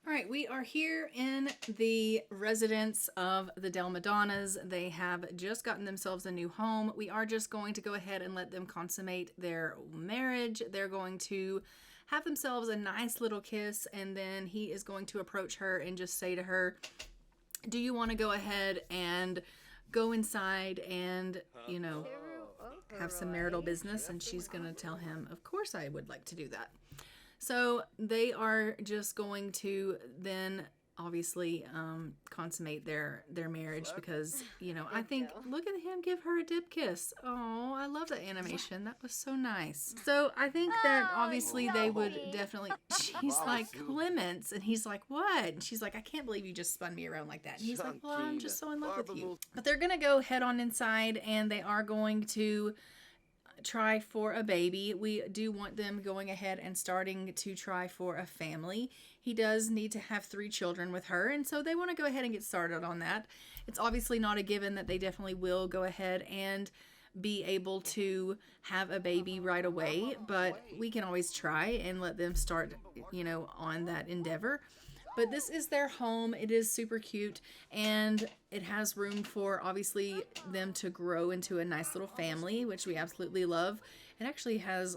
All right, we are here in the residence of the Del Madonnas. They have just gotten themselves a new home. We are just going to go ahead and let them consummate their marriage. They're going to have themselves a nice little kiss, and then he is going to approach her and just say to her, do you want to go ahead and go inside and, you know, have some marital business? And she's going to tell him, of course I would like to do that. So they are just going to then obviously consummate their marriage because, you know, I think, look at him give her a dip kiss. Oh, I love that animation. That was so nice. So I think that obviously they would definitely, she's like, Clemence, and he's like, what? And she's like, I can't believe you just spun me around like that. And he's like, well, I'm just so in love with you. But they're going to go head on inside, and they are going to try for a baby. We do want them going ahead and starting to try for a family. He does need to have 3 children with her, and so they want to go ahead and get started on that. It's obviously not a given that they definitely will go ahead and be able to have a baby right away, but we can always try and let them start, you know, on that endeavor. But this is their home. It is super cute, and it has room for obviously them to grow into a nice little family, which we absolutely love. It actually has,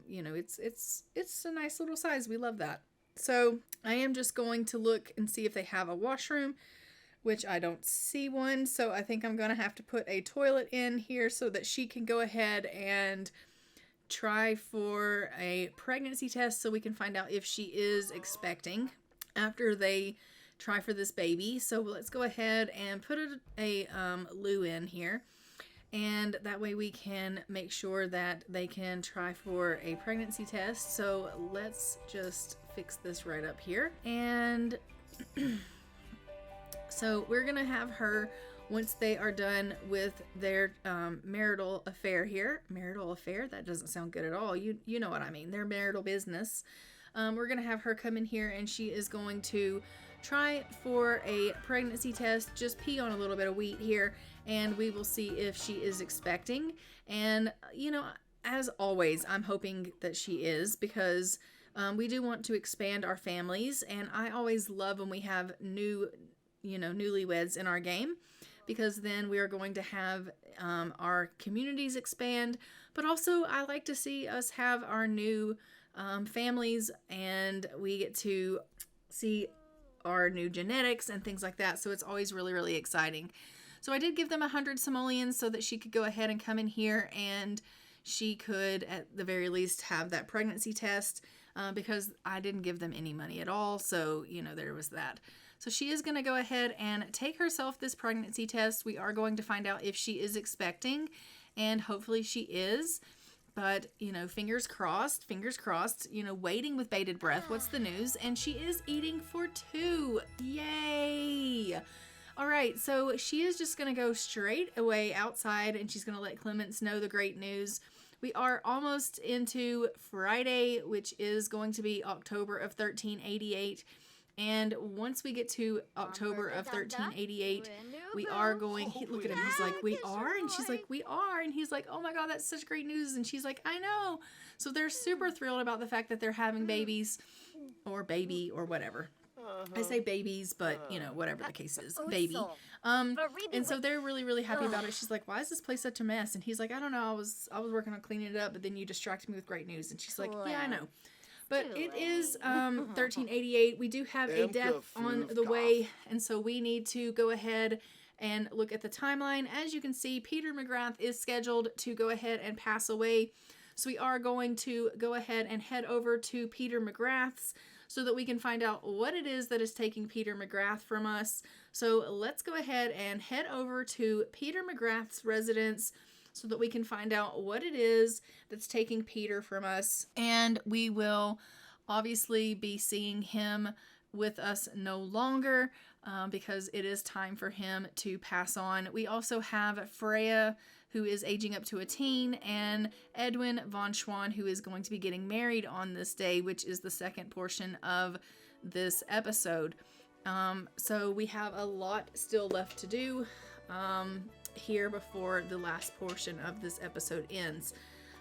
you know, it's a nice little size. We love that. So I am just going to look and see if they have a washroom, which I don't see one. So I think I'm going to have to put a toilet in here so that she can go ahead and try for a pregnancy test so we can find out if she is expecting after they try for this baby. So let's go ahead and put a loo in here, and that way we can make sure that they can try for a pregnancy test. So let's just fix this right up here. And so we're gonna have her, once they are done with their marital affair here, that doesn't sound good at all, you know what I mean, their marital business. We're going to have her come in here, and she is going to try for a pregnancy test, just pee on a little bit of wheat here, and we will see if she is expecting. And, you know, as always, I'm hoping that she is, because we do want to expand our families, and I always love when we have newlyweds in our game, because then we are going to have our communities expand, but also I like to see us have our new families, and we get to see our new genetics and things like that. So it's always really, really exciting. So I did give them 100 simoleons so that she could go ahead and come in here, and she could at the very least have that pregnancy test, because I didn't give them any money at all. So, you know, there was that. So she is going to go ahead and take herself this pregnancy test. We are going to find out if she is expecting, and hopefully she is. But, you know, fingers crossed, you know, waiting with bated breath. What's the news? And she is eating for 2. Yay! All right, so she is just going to go straight away outside, and she's going to let Clemence know the great news. We are almost into Friday, which is going to be October of 1388. And once we get to October of 1388, we are going, look at him, he's like, we are? And she's like, we are. And he's like, oh my God, that's such great news. And she's like, I know. So they're super thrilled about the fact that they're having babies, or baby, or whatever. I say babies, but, you know, whatever the case is, baby. And so they're really, really happy about it. She's like, why is this place such a mess? And he's like, I don't know, I was working on cleaning it up, but then you distracted me with great news. And she's like, yeah, I know. But it is 1388. We do have a death on the way, and so we need to go ahead and look at the timeline. As you can see, Peter McGrath is scheduled to go ahead and pass away. So we are going to go ahead and head over to Peter McGrath's so that we can find out what it is that is taking Peter McGrath from us. So let's go ahead and head over to Peter McGrath's residence so that we can find out what it is that's taking Peter from us. And we will obviously be seeing him with us no longer, because it is time for him to pass on. We also have Freya, who is aging up to a teen, and Edwin von Schwan, who is going to be getting married on this day, which is the second portion of this episode. So we have a lot still left to do here before the last portion of this episode ends.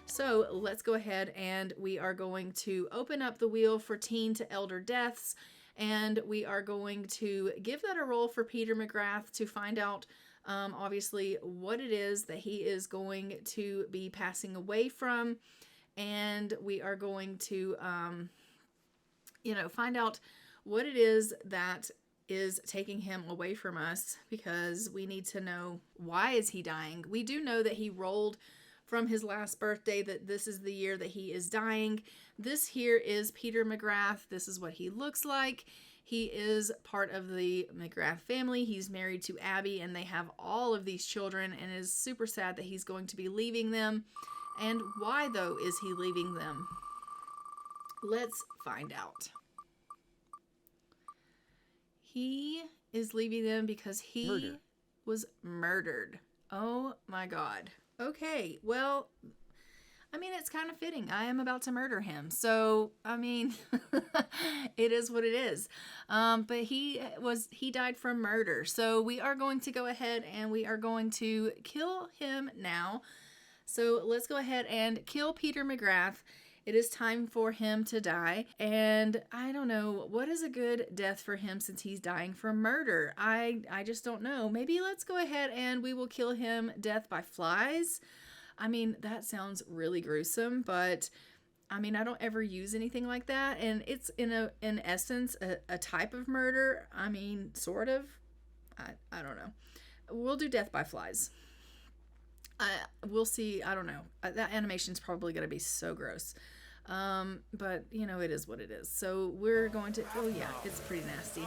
So let's go ahead, and we are going to open up the wheel for teen to elder deaths, And we are going to give that a roll for Peter McGrath to find out, obviously, what it is that he is going to be passing away from. And we are going to, find out what it is that is taking him away from us, because we need to know, why is he dying? We do know that he rolled from his last birthday, that this is the year that he is dying. This here is Peter McGrath. This is what he looks like. He is part of the McGrath family. He's married to Abby, and they have all of these children, and it is super sad that he's going to be leaving them. And why, though, is he leaving them? Let's find out. He is leaving them because he was murdered. Oh my God. Okay, well, I mean, it's kind of fitting. I am about to murder him. So, I mean, it is what it is. But he died from murder. So we are going to go ahead and we are going to kill him now. So let's go ahead and kill Peter McGrath. It is time for him to die. And I don't know, what is a good death for him since he's dying from murder? I just don't know. Maybe let's go ahead and we will kill him death by flies. I mean, that sounds really gruesome, but I mean, I don't ever use anything like that. And it's in essence, a type of murder. I mean, sort of. I don't know. We'll do death by flies. We'll see. I don't know. That animation's probably going to be so gross. But it is what it is. So we're going to, oh yeah, it's pretty nasty.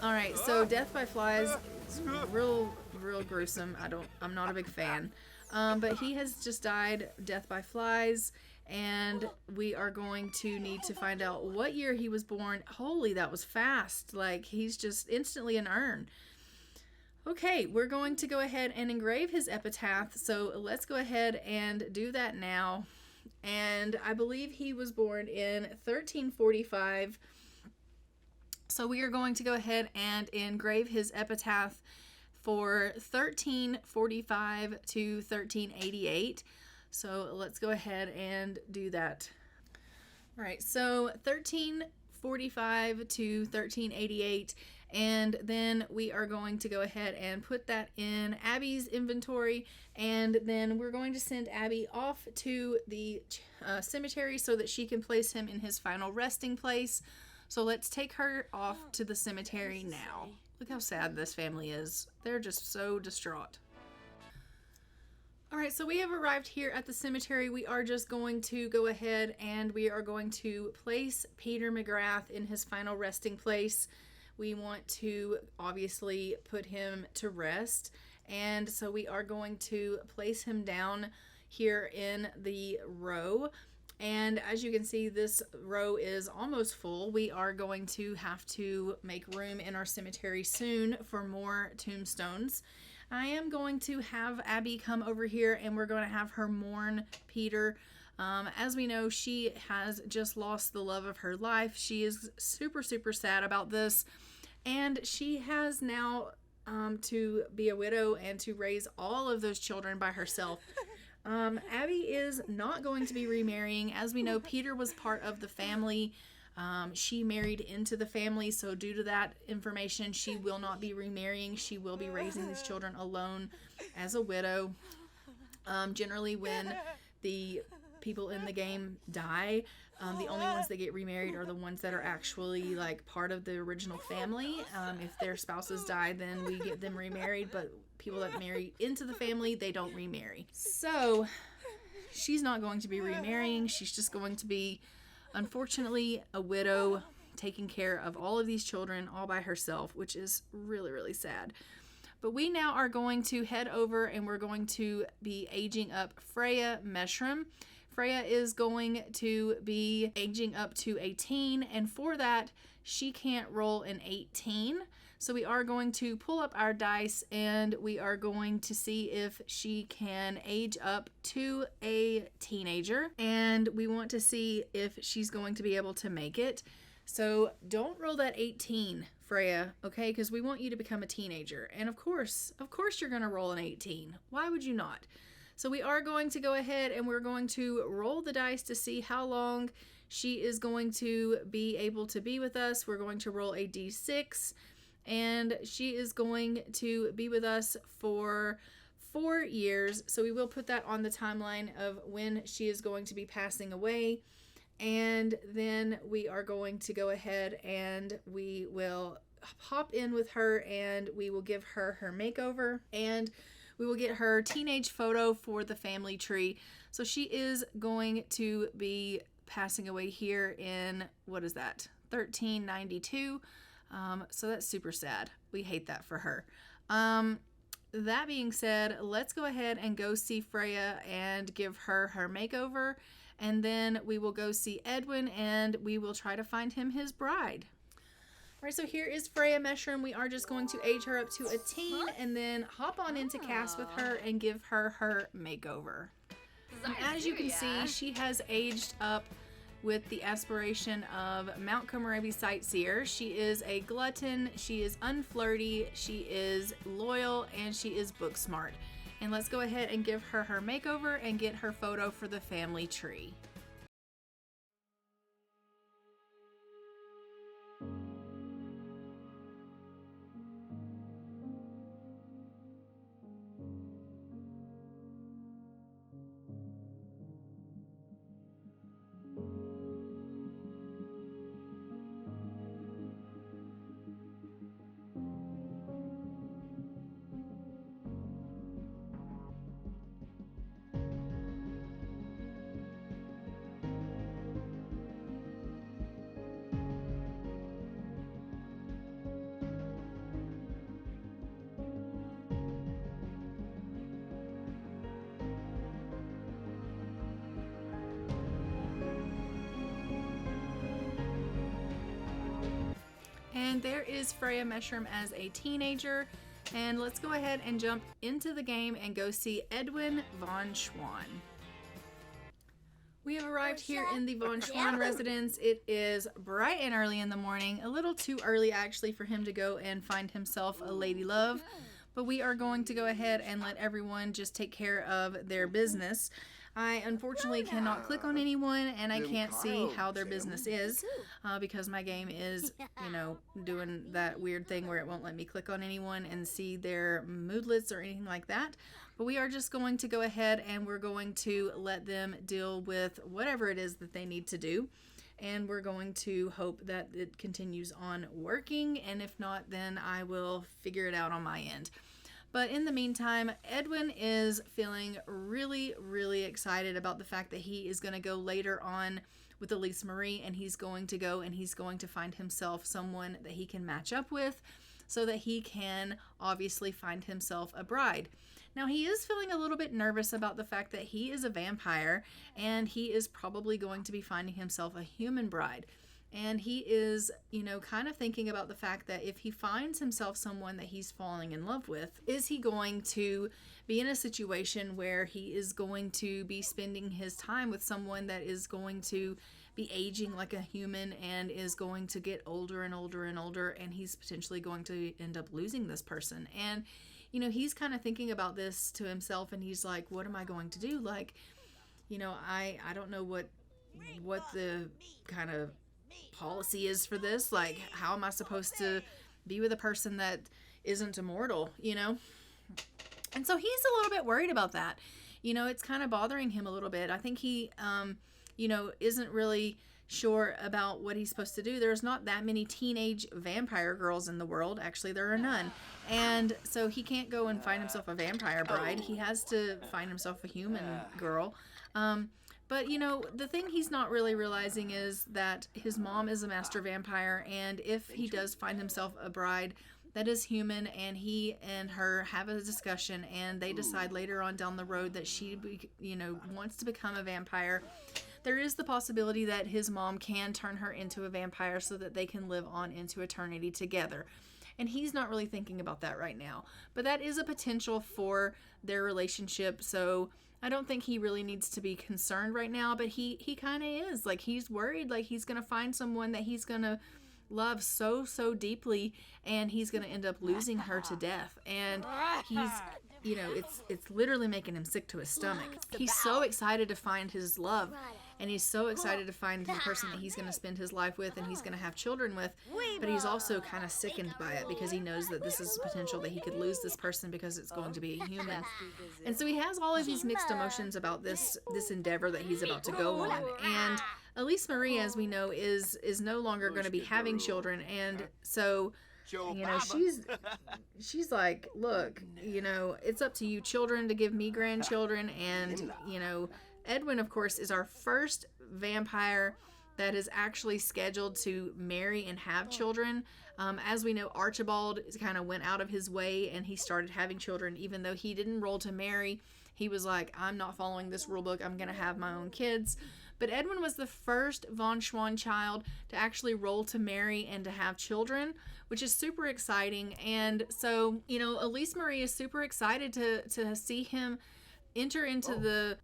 All right. So death by flies is real gruesome. I'm not a big fan. But he has just died, death by flies, and we are going to need to find out what year he was born. Holy, that was fast. Like, he's just instantly an urn. Okay, we're going to go ahead and engrave his epitaph. So let's go ahead and do that now. And I believe he was born in 1345. So we are going to go ahead and engrave his epitaph for 1345 to 1388. So let's go ahead and do that. All right, so 1345 to 1388. And then we are going to go ahead and put that in Abby's inventory. And then we're going to send Abby off to the cemetery so that she can place him in his final resting place. So let's take her off to the cemetery now. Look how sad this family is. They're just so distraught. All right, so we have arrived here at the cemetery. We are just going to go ahead and we are going to place Peter McGrath in his final resting place. We want to obviously put him to rest. And so we are going to place him down here in the row. And as you can see, this row is almost full. We are going to have to make room in our cemetery soon for more tombstones. I am going to have Abby come over here and we're going to have her mourn Peter. As we know, she has just lost the love of her life. She is super, super sad about this. And she has now to be a widow and to raise all of those children by herself. Abby is not going to be remarrying. As we know, Peter was part of the family. She married into the family, so due to that information, she will not be remarrying. She will be raising these children alone as a widow. Generally, when the people in the game die, the only ones that get remarried are the ones that are actually like part of the original family. If their spouses die, then we get them remarried, but people that marry into the family, they don't remarry. So she's not going to be remarrying. She's just going to be, unfortunately, a widow taking care of all of these children all by herself, which is really, really sad. But we now are going to head over and we're going to be aging up Freya Meshram. Freya is going to be aging up to 18, and for that, she can't roll an 18. So we are going to pull up our dice and we are going to see if she can age up to a teenager, and we want to see if she's going to be able to make it. So don't roll that 18, Freya, okay? Because we want you to become a teenager. And of course you're going to roll an 18. Why would you not? So we are going to go ahead and we're going to roll the dice to see how long She is going to be able to be with us. We're going to roll a d6, and she is going to be with us for 4 years. So we will put that on the timeline of when she is going to be passing away. And then we are going to go ahead and we will hop in with her, and we will give her her makeover, and we will get her teenage photo for the family tree. So she is going to be passing away here in, what is that, 1392. So that's super sad. We hate that for her. That being said, let's go ahead and go see Freya and give her her makeover, and then we will go see Edwin, and we will try to find him his bride. All right, so here is Freya Meshram. We are just going to age her up to a teen and then hop on into cast with her and give her her makeover. And as you can see, she has aged up with the aspiration of Mount Komorebi sightseer. She is a glutton, she is unflirty, she is loyal, and she is book smart. And let's go ahead and give her her makeover and get her photo for the family tree. And there is Freya Meshram as a teenager. And let's go ahead and jump into the game and go see Edwin von Schwan. We have arrived here in the von Schwan residence. It is bright and early in the morning. A little too early actually for him to go and find himself a lady love. But we are going to go ahead and let everyone just take care of their business. I unfortunately cannot click on anyone, and I can't see how their business is because my game is, doing that weird thing where it won't let me click on anyone and see their moodlets or anything like that. But we are just going to go ahead and we're going to let them deal with whatever it is that they need to do. And we're going to hope that it continues on working, and if not, then I will figure it out on my end. But in the meantime, Edwin is feeling really, really excited about the fact that he is going to go later on with Elise Marie, and he's going to go and he's going to find himself someone that he can match up with so that he can obviously find himself a bride. Now, he is feeling a little bit nervous about the fact that he is a vampire, and he is probably going to be finding himself a human bride. And he is, kind of thinking about the fact that if he finds himself someone that he's falling in love with, is he going to be in a situation where he is going to be spending his time with someone that is going to be aging like a human and is going to get older and older and older, and he's potentially going to end up losing this person. And, he's kind of thinking about this to himself, and he's like, what am I going to do? Like, I don't know what the kind of policy is for this. Like, how am I supposed to be with a person that isn't immortal, And so he's a little bit worried about that. It's kind of bothering him a little bit. I think he, isn't really sure about what he's supposed to do. There's not that many teenage vampire girls in the world. Actually, there are none. And so he can't go and find himself a vampire bride. He has to find himself a human girl. But, the thing he's not really realizing is that his mom is a master vampire, and if he does find himself a bride that is human, and he and her have a discussion, and they decide later on down the road that she, wants to become a vampire, there is the possibility that his mom can turn her into a vampire so that they can live on into eternity together. And he's not really thinking about that right now. But that is a potential for their relationship, so I don't think he really needs to be concerned right now, but he kind of is. Like, he's worried, like he's going to find someone that he's going to love so deeply, and he's going to end up losing her to death. And you know, it's literally making him sick to his stomach. He's so excited to find his love, and he's so excited to find the person that he's going to spend his life with and he's going to have children with, but he's also kind of sickened by it because he knows that this is potential that he could lose this person because it's going to be a human. And so he has all of these mixed emotions about this endeavor that he's about to go on. And Elise Marie, as we know, is no longer going to be having children, and so, you know, she's like, look, you know, it's up to you children to give me grandchildren. And, you know, Edwin, of course, is our first vampire that is actually scheduled to marry and have children. As we know, Archibald kind of went out of his way and he started having children, even though he didn't roll to marry. He was like, I'm not following this rule book. I'm going to have my own kids. But Edwin was the first von Schwan child to actually roll to marry and to have children, which is super exciting. And so, you know, Elise Marie is super excited to see him enter into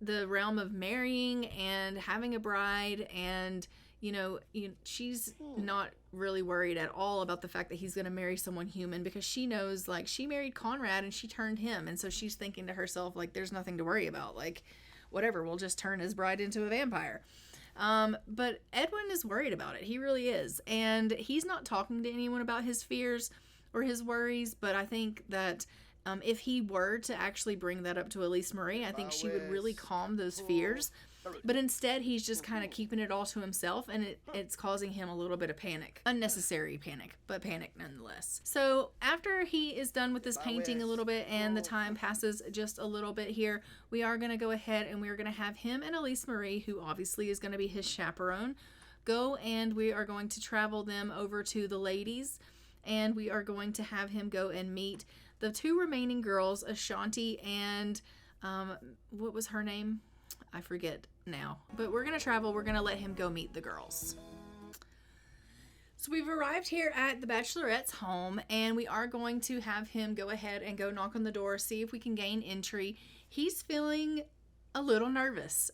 the realm of marrying and having a bride. And, you know, she's not really worried at all about the fact that he's going to marry someone human, because she knows, like, she married Conrad and she turned him. And so she's thinking to herself, like, there's nothing to worry about. Like, whatever, we'll just turn his bride into a vampire. But Edwin is worried about it. He really is. And he's not talking to anyone about his fears or his worries, but I think that if he were to actually bring that up to Elise Marie, I think she would really calm those fears. But instead, he's just kind of keeping it all to himself, and it's causing him a little bit of panic. Unnecessary panic, but panic nonetheless. So after he is done with this painting a little bit and the time passes just a little bit here, we are going to go ahead and we're going to have him and Elise Marie, who obviously is going to be his chaperone, go, and we are going to travel them over to the ladies, and we are going to have him go and meet the two remaining girls, Ashanti and what was her name? I forget now. But we're going to travel. We're going to let him go meet the girls. So we've arrived here at the Bachelorette's home, and we are going to have him go ahead and go knock on the door, see if we can gain entry. He's feeling a little nervous.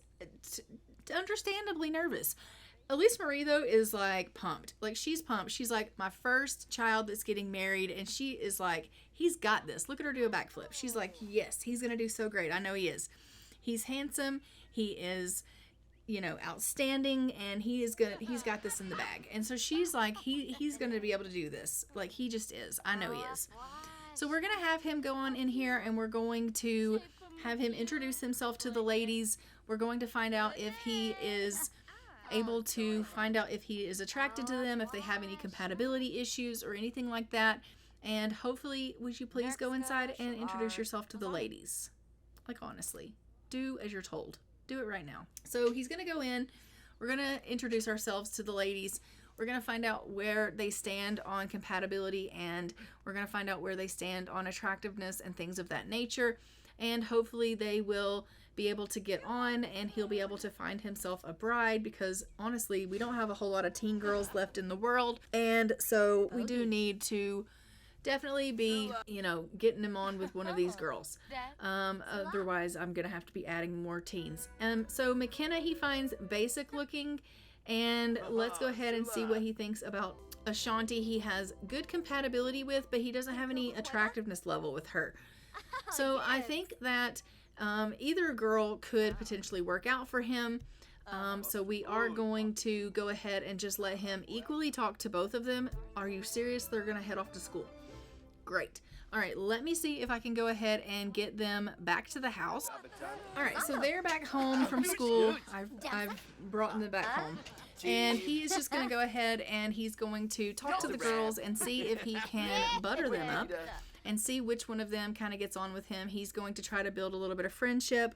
Understandably nervous. Elise Marie, though, is like pumped. Like, she's pumped. She's like, my first child that's getting married, and she is like, he's got this. Look at her do a backflip. She's like, yes, he's going to do so great. I know he is. He's handsome. He is, you know, outstanding, and he's got this in the bag. And so she's like, he's going to be able to do this. Like, he just is. I know he is. So we're going to have him go on in here, and we're going to have him introduce himself to the ladies. We're going to find out if he is able to find out if he is attracted to them, if they have any compatibility issues or anything like that. And hopefully, would you please go inside and introduce yourself to the ladies? Like, honestly, do as you're told. Do it right now. So he's going to go in. We're going to introduce ourselves to the ladies. We're going to find out where they stand on compatibility, and we're going to find out where they stand on attractiveness and things of that nature. And hopefully they will be able to get on, and he'll be able to find himself a bride, because honestly, we don't have a whole lot of teen girls left in the world. And so we do need to definitely be, you know, getting him on with one of these girls. Otherwise, I'm going to have to be adding more teens. So McKenna, he finds basic looking, and let's go ahead and see what he thinks about Ashanti. He has good compatibility with, but he doesn't have any attractiveness level with her. So I think that either girl could potentially work out for him. So we are going to go ahead and just let him equally talk to both of them. Are you serious? They're going to head off to school. Great. All right, let me see if I can go ahead and get them back to the house. All right, so they're back home from school. I've brought them back home. And he is just going to go ahead and he's going to talk to the girls and see if he can butter them up and see which one of them kind of gets on with him. He's going to try to build a little bit of friendship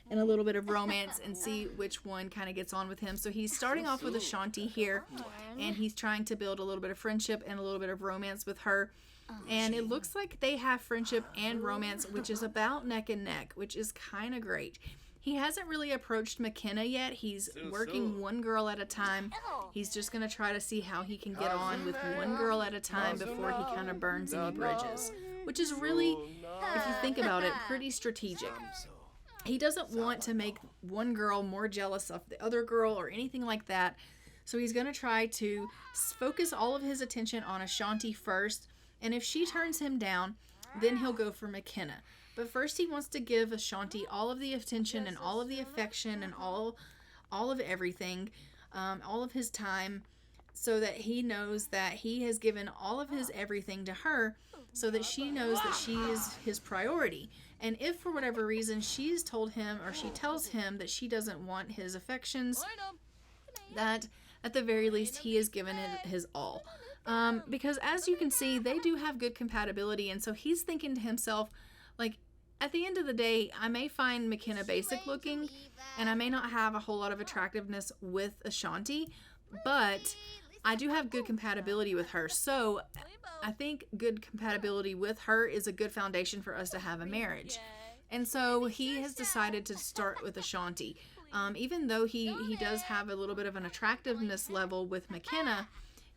and a little bit of romance and see which one kind of gets on with him. So he's starting off with Ashanti here, and he's trying to build a little bit of friendship and a little bit of romance with her. And it looks like they have friendship and romance, which is about neck and neck, which is kind of great. He hasn't really approached McKenna yet. He's working one girl at a time. He's just going to try to see how he can get on with one girl at a time before he kind of burns any bridges, which is really, if you think about it, pretty strategic. He doesn't want to make one girl more jealous of the other girl or anything like that. So he's going to try to focus all of his attention on Ashanti first. And if she turns him down, then he'll go for McKenna. But first he wants to give Ashanti all of the attention and all of the affection and all of everything, all of his time, so that he knows that he has given all of his everything to her, so that she knows that she is his priority. And if for whatever reason she's told him, or she tells him, that she doesn't want his affections, that at the very least he has given it his all. Because as you can see, they do have good compatibility, and so he's thinking to himself, like, at the end of the day, I may find McKenna basic looking, and I may not have a whole lot of attractiveness with Ashanti, but I do have good compatibility with her. So I think good compatibility with her is a good foundation for us to have a marriage. And so he has decided to start with Ashanti. Even though he does have a little bit of an attractiveness level with McKenna,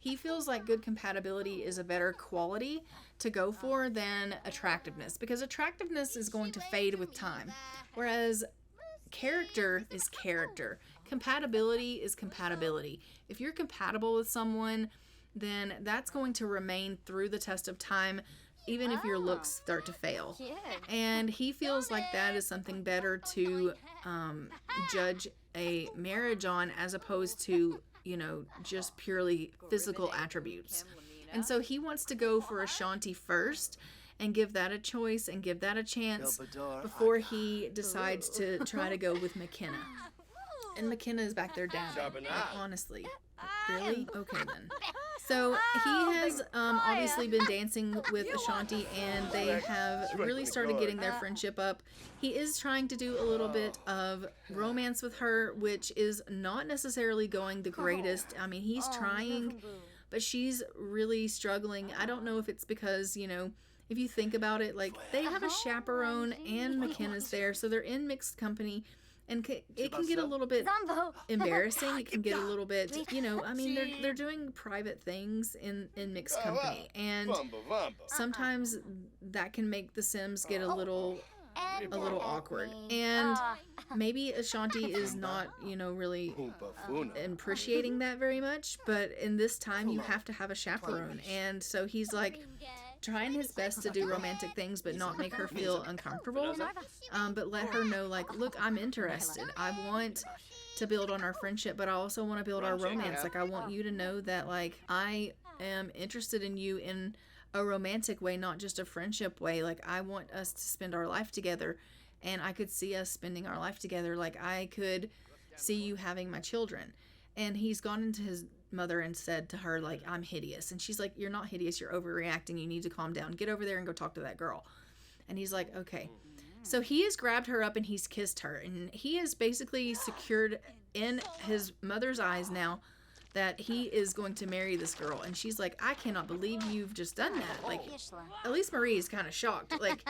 he feels like good compatibility is a better quality to go for than attractiveness, because attractiveness is going to fade with time, whereas character is character. Compatibility is compatibility. If you're compatible with someone, then that's going to remain through the test of time, even if your looks start to fail. And he feels like that is something better to judge a marriage on, as opposed to, just purely physical attributes. And so he wants to go for Ashanti first and give that a choice and give that a chance before he decides to try to go with McKenna. And McKenna is back there dabbing. Like, honestly. Really? Okay then. So he has obviously been dancing with Ashanti, and they have really started getting their friendship up. He is trying to do a little bit of romance with her, which is not necessarily going the greatest. I mean, he's trying, but she's really struggling. I don't know if it's because, if you think about it, like, they have a chaperone and McKenna's there, so they're in mixed company. And it can get a little bit embarrassing. It can get a little bit, I mean, they're doing private things in mixed company. And sometimes that can make the Sims get a little awkward. And maybe Ashanti is not, really appreciating that very much. But in this time, you have to have a chaperone. And so he's like trying his best to do romantic things, but not make her feel uncomfortable, but let her know, like, look, I'm interested. I want to build on our friendship, but I also want to build our romance. Like, I want you to know that, like, I am interested in you in a romantic way, not just a friendship way. Like, I want us to spend our life together, and I could see us spending our life together. Like, I could see you having my children. And he's gone into his mother and said to her, like, I'm hideous. And she's like, you're not hideous, you're overreacting, you need to calm down, get over there and go talk to that girl. And he's like, okay. So he has grabbed her up and he's kissed her, and he has basically secured in his mother's eyes now that he is going to marry this girl. And she's like, I cannot believe you've just done that. Like, at least Marie is kind of shocked. Like,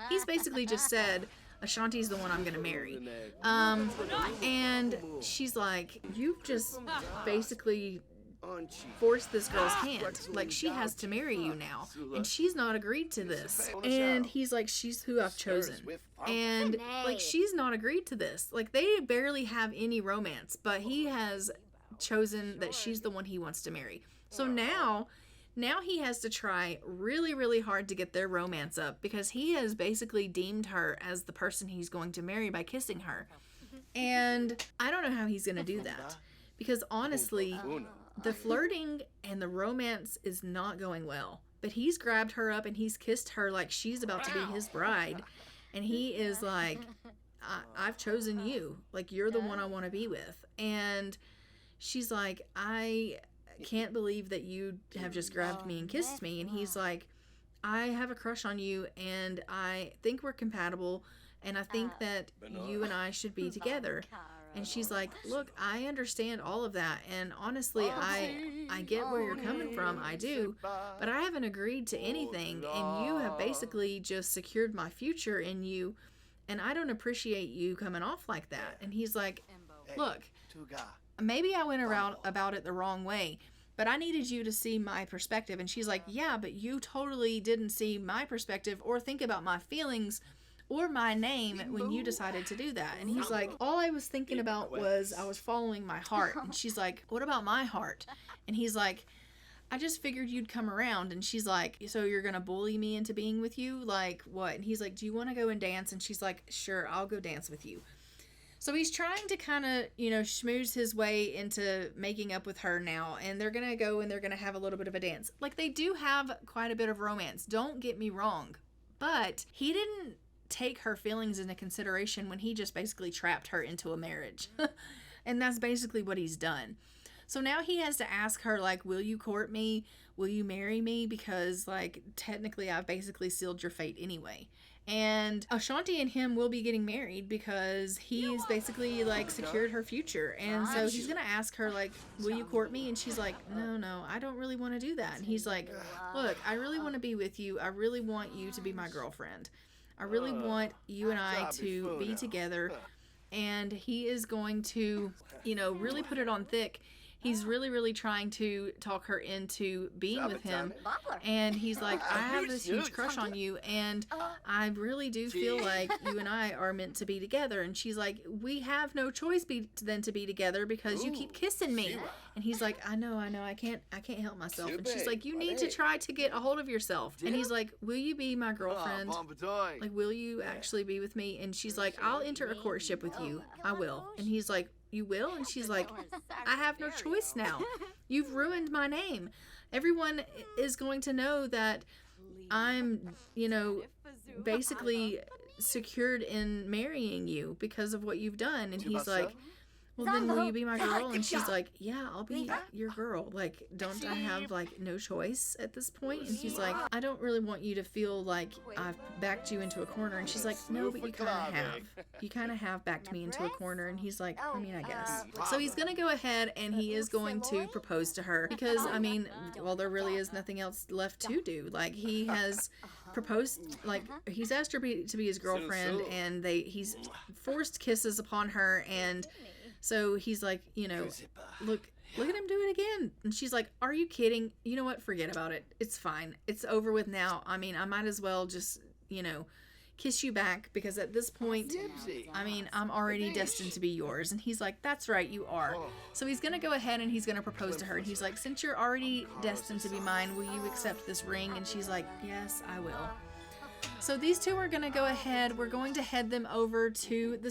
he's basically just said, Ashanti's the one I'm gonna marry. And she's like, you've just basically forced this girl's hand. Like, she has to marry you now, and she's not agreed to this. And he's like, she's who I've chosen. And, like, she's not agreed to this. Like, they barely have any romance, but he has chosen that she's the one he wants to marry. So now he has to try really, really hard to get their romance up, because he has basically deemed her as the person he's going to marry by kissing her. And I don't know how he's going to do that, because honestly, the flirting and the romance is not going well. But he's grabbed her up and he's kissed her like she's about to be his bride. And he is like, I've chosen you. Like, you're the one I want to be with. And she's like, I can't believe that you have just grabbed me and kissed me. And he's like, I have a crush on you, and I think we're compatible, and I think that you and I should be together. And she's like, look, I understand all of that, and honestly, I get where you're coming from, I do, but I haven't agreed to anything, and you have basically just secured my future in you, and I don't appreciate you coming off like that. And he's like, look, maybe I went around about it the wrong way, but I needed you to see my perspective. And she's like, yeah, but you totally didn't see my perspective or think about my feelings or my name when you decided to do that. And he's like, all I was thinking about was I was following my heart. And she's like, what about my heart? And he's like, I just figured you'd come around. And she's like, so you're going to bully me into being with you? Like, what? And he's like, do you want to go and dance? And she's like, sure, I'll go dance with you. So he's trying to kind of, schmooze his way into making up with her now. And they're going to go and they're going to have a little bit of a dance. Like, they do have quite a bit of romance. Don't get me wrong. But he didn't take her feelings into consideration when he just basically trapped her into a marriage. And that's basically what he's done. So now he has to ask her, like, will you court me? Will you marry me? Because, like, technically I've basically sealed your fate anyway. And Ashanti and him will be getting married because he's basically, like, secured her future. And so he's going to ask her, like, will you court me? And she's like, no, I don't really want to do that. And he's like, look, I really want to be with you. I really want you to be my girlfriend. I really want you and I to be together. And he is going to, really put it on thick. He's really, really trying to talk her into being with him. And he's like, I have this huge crush on you. And I really do feel like you and I are meant to be together. And she's like, we have no choice than to be together because you keep kissing me. And he's like, I know. I can't help myself. And she's like, you need to try to get a hold of yourself. And he's like, will you be my girlfriend? Like, will you actually be with me? And she's like, I'll enter a courtship with you. I will. And he's like, you will? And she's like, I have no choice now. You've ruined my name. Everyone is going to know that I'm, basically secured in marrying you because of what you've done. And he's like, well, then will you be my girl? And she's like, yeah, I'll be your girl. Like, don't I have, like, no choice at this point? And he's like, I don't really want you to feel like I've backed you into a corner. And she's like, no, but you kind of have. You kind of have backed me into a corner. And he's like, I mean, I guess. So he's going to go ahead and he is going to propose to her because, there really is nothing else left to do. Like, he has proposed, like, he's asked her to be his girlfriend, and he's forced kisses upon her, and so he's like, look at him do it again. And she's like, are you kidding? You know what? Forget about it. It's fine. It's over with now. I mean, I might as well just, kiss you back because at this point, I'm already destined to be yours. And he's like, that's right, you are. So he's going to go ahead and he's going to propose to her. And he's like, since you're already destined to be mine, will you accept this ring? And she's like, yes, I will. So these two are going to go ahead. We're going to head them over to the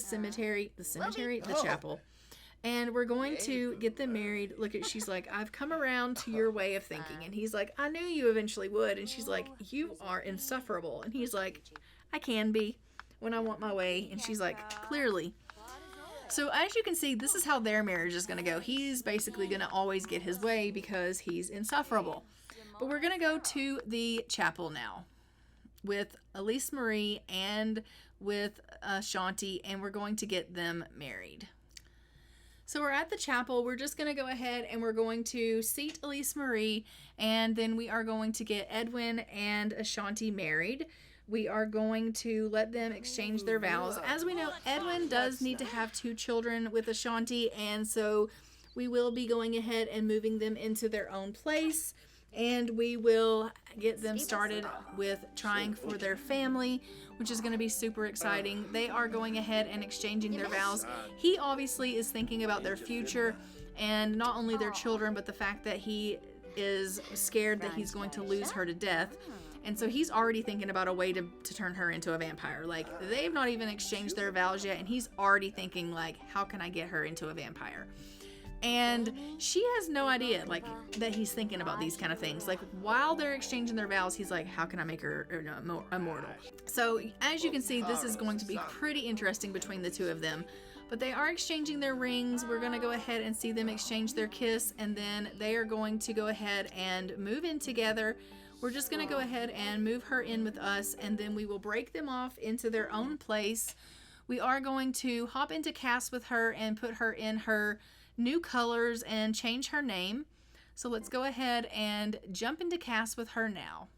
chapel. And we're going to get them married. She's like, I've come around to your way of thinking. And he's like, I knew you eventually would. And she's like, you are insufferable. And he's like, I can be when I want my way. And she's like, clearly. So as you can see, this is how their marriage is going to go. He's basically going to always get his way because he's insufferable. But we're going to go to the chapel now with Elise Marie and with Shanti, and we're going to get them married. So we're at the chapel. We're just going to go ahead and we're going to seat Elise Marie, and then we are going to get Edwin and Ashanti married. We are going to let them exchange their vows. As we know, Edwin does need to have 2 children with Ashanti, and so we will be going ahead and moving them into their own place, and we will get them started with trying for their family, which is going to be super exciting. They are going ahead and exchanging their vows. He obviously is thinking about their future, and not only their children, but the fact that he is scared that he's going to lose her to death. And so he's already thinking about a way to turn her into a vampire. Like, they've not even exchanged their vows yet, and he's already thinking, like, how can I get her into a vampire? And she has no idea, like, that he's thinking about these kind of things. Like, while they're exchanging their vows, he's like, how can I make her immortal? So, as you can see, this is going to be pretty interesting between the two of them. But they are exchanging their rings. We're going to go ahead and see them exchange their kiss. And then they are going to go ahead and move in together. We're just going to go ahead and move her in with us. And then we will break them off into their own place. We are going to hop into cast with her and put her in her new colors and change her name. So let's go ahead and jump into cast with her now.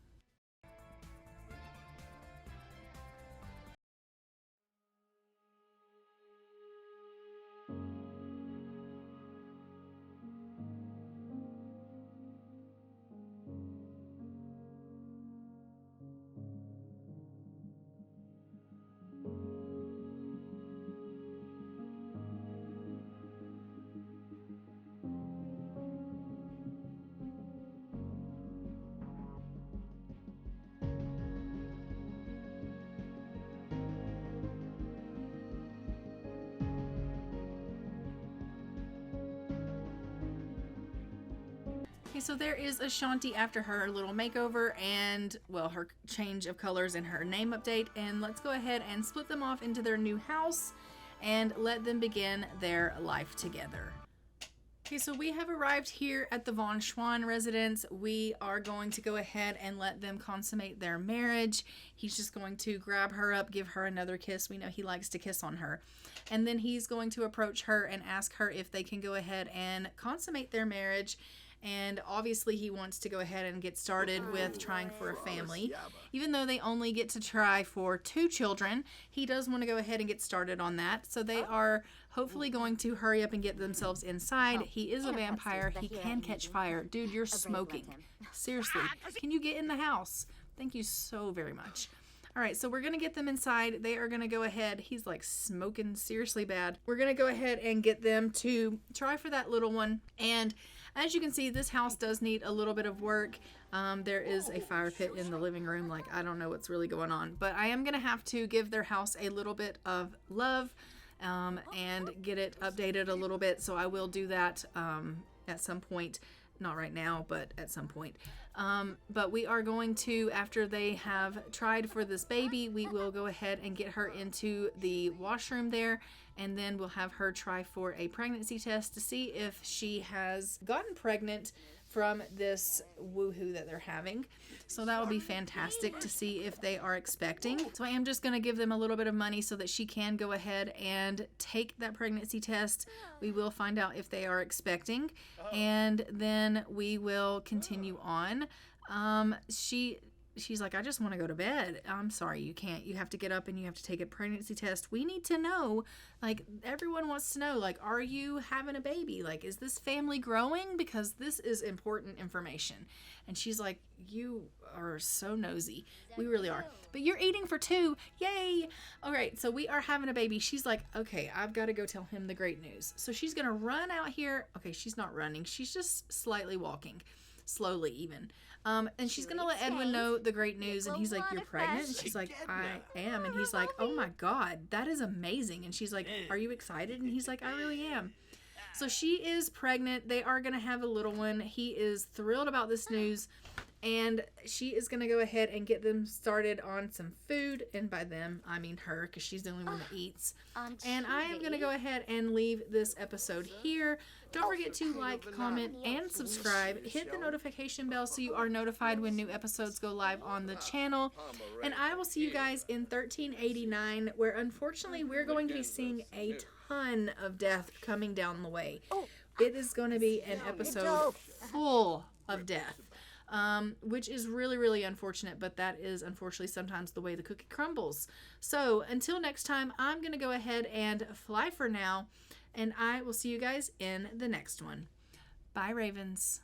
Okay, so there is Ashanti after her little makeover and, well, her change of colors and her name update. And let's go ahead and split them off into their new house and let them begin their life together. Okay, so we have arrived here at the Von Schwan residence. We are going to go ahead and let them consummate their marriage. He's just going to grab her up, give her another kiss. We know he likes to kiss on her. And then he's going to approach her and ask her if they can go ahead and consummate their marriage. And obviously he wants to go ahead and get started with trying for a family. Even though they only get to try for 2 children, he does want to go ahead and get started on that. So they are hopefully going to hurry up and get themselves inside. He is a vampire. He can catch fire. Dude, you're smoking. Seriously, can you get in the house? Thank you so very much. All right, so we're going to get them inside. They are going to go ahead. He's like smoking seriously bad. We're going to go ahead and get them to try for that little one. And as you can see, this house does need a little bit of work. There is a fire pit in the living room. Like, I don't know what's really going on. But I am going to have to give their house a little bit of love and get it updated a little bit. So I will do that at some point. Not right now, but at some point. But we are going to, after they have tried for this baby, we will go ahead and get her into the washroom there, and then we'll have her try for a pregnancy test to see if she has gotten pregnant from this woohoo that they're having. So that would be fantastic to see if they are expecting. So I am just going to give them a little bit of money so that she can go ahead and take that pregnancy test. We will find out if they are expecting, and then we will continue on. She's like, I just want to go to bed. I'm sorry, you can't. You have to get up and you have to take a pregnancy test. We need to know, like, everyone wants to know, like, are you having a baby? Like, is this family growing? Because this is important information. And she's like, you are so nosy. We really are. But you're eating for 2. Yay. All right, so we are having a baby. She's like, okay, I've got to go tell him the great news. So she's going to run out here. Okay, she's not running. She's just slightly walking. Slowly even. And she's going to let Edwin know the great news. And he's like, you're pregnant? And she's like, I am. And he's like, oh my God, that is amazing. And she's like, are you excited? And he's like, I really am. So she is pregnant. They are going to have a little one. He is thrilled about this news. And she is going to go ahead and get them started on some food. And by them, I mean her, because she's the only one that eats. And I am going to go ahead and leave this episode here. Don't forget to like, comment, and subscribe. Hit the notification bell so you are notified when new episodes go live on the channel. And I will see you guys in 1389, where unfortunately we're going to be seeing a ton of death coming down the way. It is going to be an episode full of death. Which is really, really unfortunate, but that is unfortunately sometimes the way the cookie crumbles. So until next time, I'm going to go ahead and fly for now, and I will see you guys in the next one. Bye, Ravens.